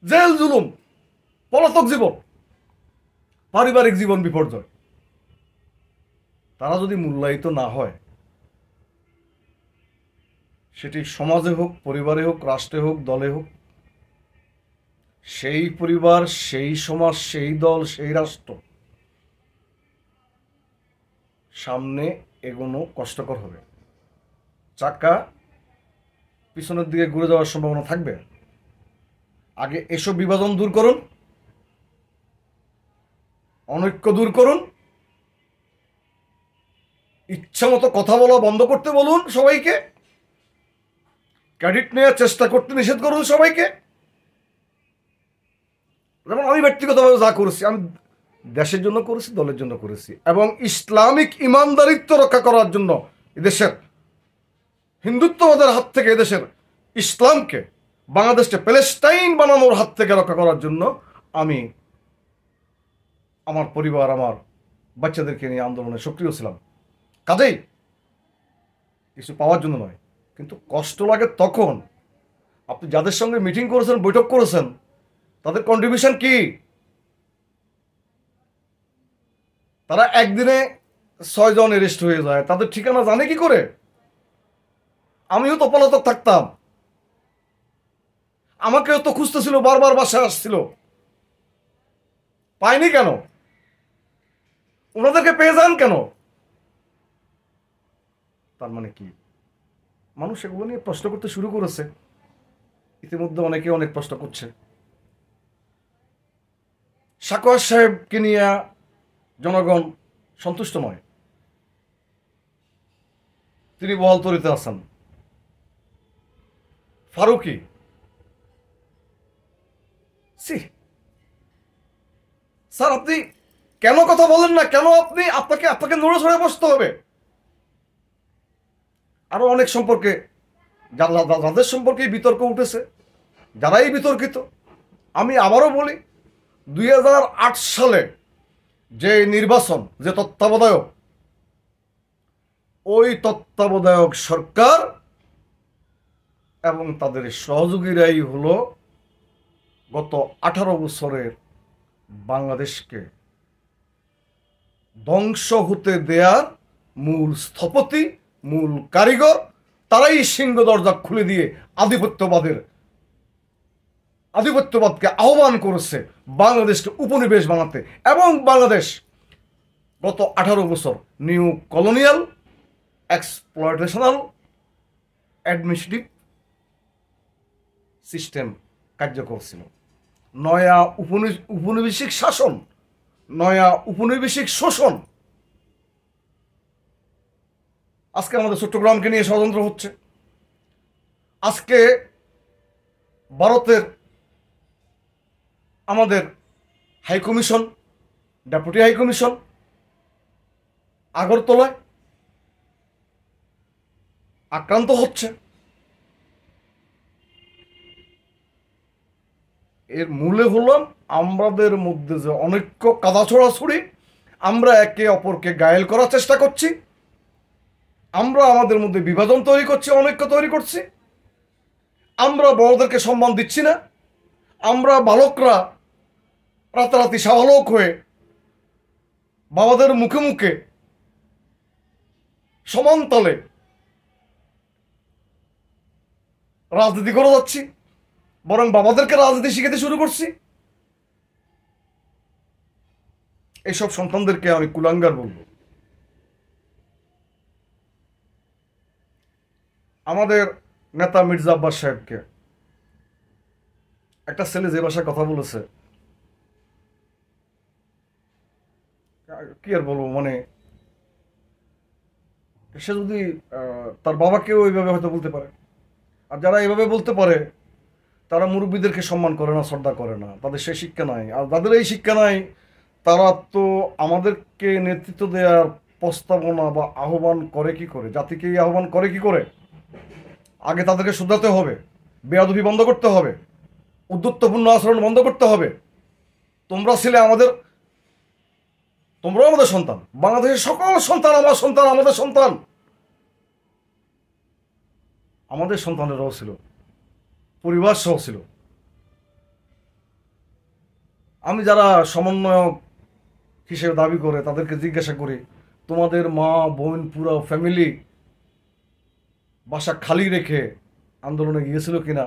জেল, জুলুম, পলাতক জীবন, পারিবারিক জীবন বিপর্যয়, তারা যদি মূল্যায়িত না হয়, সেটি সমাজে হোক, পরিবারে হোক, রাষ্ট্রে হোক, দলে হোক, সেই পরিবার, সেই সমাজ, সেই দল, সেই রাষ্ট্র সামনে এগোনো কষ্টকর হবে। চাকা পিছনের দিকে ঘুরে যাওয়ার সম্ভাবনা থাকবে। আগে এসব বিভাজন দূর করুন, অনৈক্য দূর করুন, ইচ্ছা মতো কথা বলা বন্ধ করতে বলুন সবাইকে, ক্রেডিট নেওয়ার চেষ্টা করতে নিষেধ করুন সবাইকে। যেমন আমি ব্যক্তিগতভাবে যা করেছি, আমি দেশের জন্য করেছি, দলের জন্য করেছি, এবং ইসলামিক ইমানদারিত্ব রক্ষা করার জন্য, এদেশের হিন্দুত্ববাদের হাত থেকে, এদেশের ইসলামকে, বাংলাদেশকে প্যালেস্টাইন বানানোর হাত থেকে রক্ষা করার জন্য আমি আমার পরিবার, আমার বাচ্চাদেরকে নিয়ে আন্দোলনে সক্রিয় ছিলাম। কাজেই কিছু পাওয়ার জন্য নয়, কিন্তু কষ্ট লাগে তখন আপনি যাদের সঙ্গে মিটিং করেছেন, বৈঠক করেছেন, তাদের কন্ট্রিবিউশন কি? তারা একদিনে 6 জন অ্যারেস্ট হয়ে যায়, তাদের ঠিকানা জানে কি করে? আমিও তো পলাতক থাকতাম, আমাকেও তো খুঁজতেছিল, বারবার বাসায় আসছিল, পাইনি কেন? ওনাদেরকে পেয়ে যান কেন? তার মানে কি? মানুষ এগুলো নিয়ে প্রশ্ন করতে শুরু করেছে। ইতিমধ্যে অনেকে অনেক প্রশ্ন করছে। সাকোয়ার সাহেবকে নিয়ে জনগণ সন্তুষ্ট নয়, তিনি বহালতরিতে আছেন। ফারুকি, স্যার আপনি কেন কথা বলেন না? কেন আপনাকে নড়ে চড়ে বসতে হবে? আরও অনেক সম্পর্কে যাদের সম্পর্কে বিতর্ক উঠেছে, যারাই বিতর্কিত। আমি আবারও বলি, 2008 সালে যে নির্বাচন, যে তত্ত্বাবধায়ক, ওই তত্ত্বাবধায়ক সরকার এবং তাদের সহযোগীরাই হলো গত 18 বছরের বাংলাদেশকে ধ্বংস হতে দেয়ার মূল স্থপতি, মূল কারিগর। তারাই সিংহ দরজা খুলে দিয়ে আধিপত্যবাদকে আহ্বান করেছে বাংলাদেশকে উপনিবেশ বানাতে। এবং বাংলাদেশ গত 18 বছর নিউ কলোনিয়াল এক্সপ্লয়টেশনাল অ্যাডমিনিস্ট্রেটিভ সিস্টেম কার্যকর ছিল। নয়া উপনিবেশিক শাসন, নয়া উপনিবেশিক শোষণ আজকে আমাদের চট্টগ্রামকে নিয়ে ষড়যন্ত্র হচ্ছে। আজকে ভারতের আমাদের হাইকমিশন, ডেপুটি হাইকমিশন আগরতলায় আক্রান্ত হচ্ছে। এর মূলে হলো আমাদের মধ্যে যে অনৈক্য, কাদা ছড়াছড়ি, আমরা একে অপরকে ঘায়েল করার চেষ্টা করছি, আমরা আমাদের মধ্যে বিভাজন তৈরি করছি, অনৈক্য তৈরি করছি, আমরা বড়দেরকে সম্মান দিচ্ছি না, আমরা বালকরা রাতারাতি শাহলোক হয়ে বাবাদের মুখে মুখে সমানতলে রাজনীতি করে যাচ্ছি, বরং বাবাদেরকে রাজনীতি শিখাতে শুরু করছি। এইসব সন্তানদেরকে আমি কুলাঙ্গার বলবো। আমাদের নেতা মির্জা আব্বাস সাহেবকে একটা ছেলে যে ভাষায় কথা বলেছে, কি আর বলবো, মানে সে যদি তার বাবাকেও ওইভাবে হয়তো বলতে পারে। আর যারা এইভাবে বলতে পারে তারা মুরব্বীদেরকে সম্মান করে না, শ্রদ্ধা করে না, তাদের সেই শিক্ষা নাই। আর যাদের এই শিক্ষা নাই তারা তো আমাদেরকে নেতৃত্ব দেওয়ার প্রস্তাবনা বা আহ্বান করে কি করে, জাতিকে আহ্বান করে কি করে? আগে তাদেরকে শুধরাতে হবে, বেয়াদবি বন্ধ করতে হবে, উদ্ধত্তপূর্ণ আচরণ বন্ধ করতে হবে। তোমরাও আমাদের সন্তান, বাংলাদেশের সকল সন্তান আমার সন্তান, আমাদের সন্তান। আমাদের সন্তানেরাও ছিল, পরিবার সহ ছিল। আমি যারা সমন্বয়ক হিসেবে দাবি করে তাদেরকে জিজ্ঞাসা করি, তোমাদের মা বোন পুরো ফ্যামিলি বাসা খালি রেখে আন্দোলনে গিয়েছিল কিনা?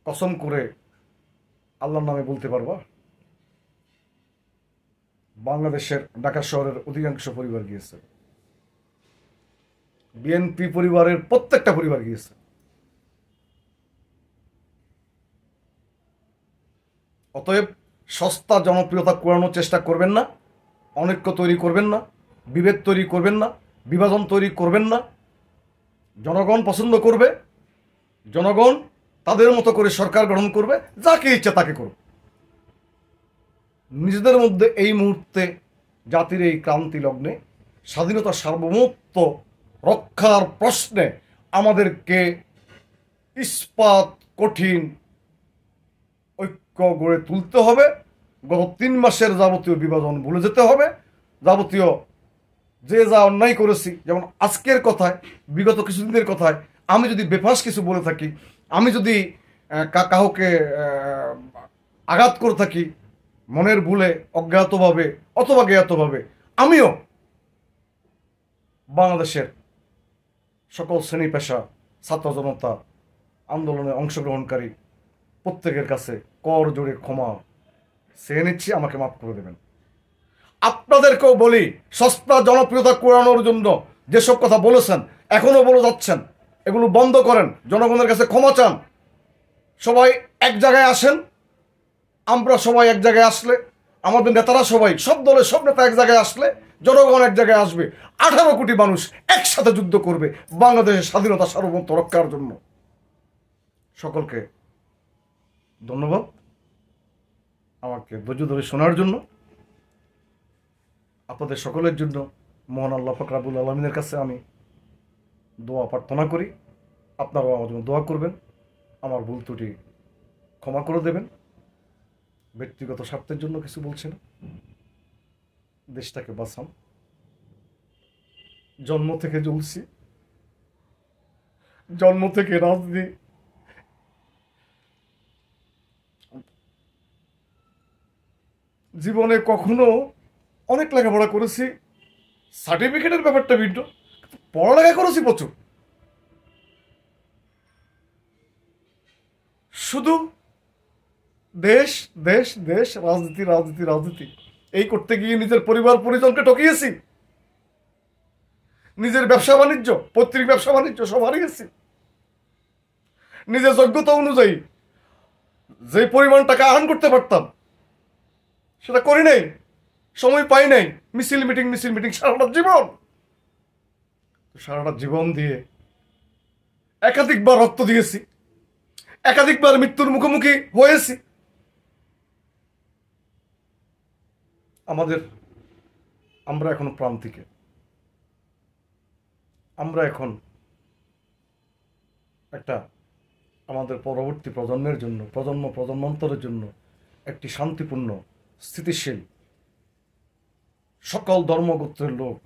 কসম করে আল্লাহর নামে বলতে পারবা? বাংলাদেশের ঢাকা শহরের অধিকাংশ পরিবার গিয়েছে, বিএনপি পরিবারের প্রত্যেকটা পরিবার গিয়েছে। অতএব সস্তা জনপ্রিয়তা কুড়ানোর চেষ্টা করবেন না, অনৈক্য তৈরি করবেন না, বিভেদ তৈরি করবেন না, বিভাজন তৈরি করবেন না। জনগণ পছন্দ করবে, জনগণ তাদের মতো করে সরকার গঠন করবে, যাকে ইচ্ছা তাকে করবে। নিজেদের মধ্যে এই মুহূর্তে জাতির এই ক্রান্তি লগ্নে স্বাধীনতা সার্বভৌমত্ব রক্ষার প্রশ্নে আমাদেরকে ইস্পাত কঠিন ঐক্য গড়ে তুলতে হবে। গত 3 মাসের যাবতীয় বিভাজন ভুলে যেতে হবে। যাবতীয় যে যা অন্যায় করেছি, যেমন আজকের কথায়, বিগত কিছুদিনের কথায় আমি যদি বেফাঁস কিছু বলে থাকি, আমি যদি কাউকে আঘাত করে থাকি মনের ভুলে, অজ্ঞাতভাবে অথবা জ্ঞাতভাবে, আমিও বাংলাদেশের সকল শ্রেণী পেশা, ছাত্র জনতা, আন্দোলনে অংশগ্রহণকারী প্রত্যেকের কাছে কর জোড়ে ক্ষমা চেয়ে নিচ্ছি, আমাকে মাফ করে দেবেন। আপনাদেরকেও বলি, সস্তা জনপ্রিয়তা কুড়ানোর জন্য যেসব কথা বলেছেন, এখনো বলে যাচ্ছেন, এগুলো বন্ধ করেন, জনগণের কাছে ক্ষমা চান। সবাই এক জায়গায় আসেন, আমরা সবাই এক জায়গায় আসলে, আমাদের নেতারা সবাই, সব দলের সব নেতা এক জায়গায় আসলে জনগণ এক জায়গায় আসবে। 18 কোটি মানুষ একসাথে যুদ্ধ করবে বাংলাদেশের স্বাধীনতা সার্বভৌমত্ব রক্ষার জন্য। সকলকে ধন্যবাদ আমাকে ধৈর্য ধরে শোনার জন্য। আপনাদের সকলের জন্য মহান আল্লাহ পাক রব্বুল আলামিনের কাছে আমি দোয়া প্রার্থনা করি, আপনারাও আমার জন্য দোয়া করবেন, আমার ভুল ত্রুটি ক্ষমা করে দেবেন। ব্যক্তিগত স্বার্থের জন্য কিছু বলছি না, দেশটাকে বাঁচান। জন্ম থেকে জ্বলছি, জন্ম থেকে রাজনীতি, জীবনে কখনো অনেক লেখাপড়া করেছি, সার্টিফিকেটের ব্যাপারটা ভিন্ন, পড়ালেখা করেছি প্রচুর। শুধু দেশ দেশ দেশ, রাজনীতি রাজনীতি রাজনীতি, এই করতে গিয়ে নিজের পরিবার পরিজনকে ঠকিয়েছি, নিজের ব্যবসা বাণিজ্য, পৈতৃক ব্যবসা বাণিজ্য সব হারিয়েছি। নিজের যোগ্যতা অনুযায়ী যে পরিমাণ টাকা আর্ন করতে পারতাম সেটা করি নাই, সময় পাই নাই। মিছিল মিটিং সারাটা জীবন দিয়ে একাধিকবার রক্ত দিয়েছি, একাধিকবার মৃত্যুর মুখোমুখি হয়েছি। আমরা এখন প্রান্তিকে, আমরা এখন একটা আমাদের পরবর্তী প্রজন্মের জন্য, প্রজন্মান্তরের জন্য একটি শান্তিপূর্ণ, স্থিতিশীল, সকল ধর্মগোত্রের লোক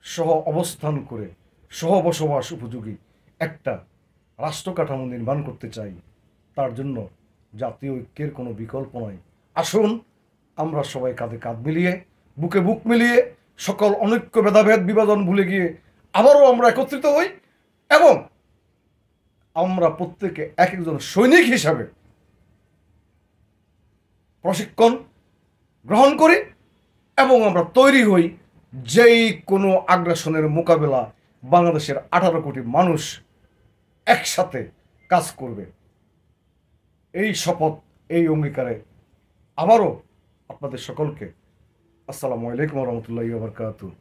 সহ অবস্থান করে সহ বসবাস উপযোগী একটা রাষ্ট্র কাঠামো নির্মাণ করতে চাই। তার জন্য জাতীয় ঐক্যের কোনো বিকল্প নয়। আসুন আমরা সবাই কাঁধে কাঁধ মিলিয়ে, বুকে বুক মিলিয়ে, সকল অনৈক্য ভেদাভেদ বিভাজন ভুলে গিয়ে আবারও আমরা একত্রিত হই এবং আমরা প্রত্যেকে এক একজন সৈনিক হিসাবে প্রশিক্ষণ গ্রহণ করি এবং আমরা তৈরি হই যেই কোনো আগ্রাসনের মোকাবেলা বাংলাদেশের 18 কোটি মানুষ একসাথে কাজ করবে। এই শপথ, এই অঙ্গীকারে আবারও আপনাদের সকলকে আসসালামু আলাইকুম ওয়া রাহমাতুল্লাহি ওয়া বারাকাতুহু।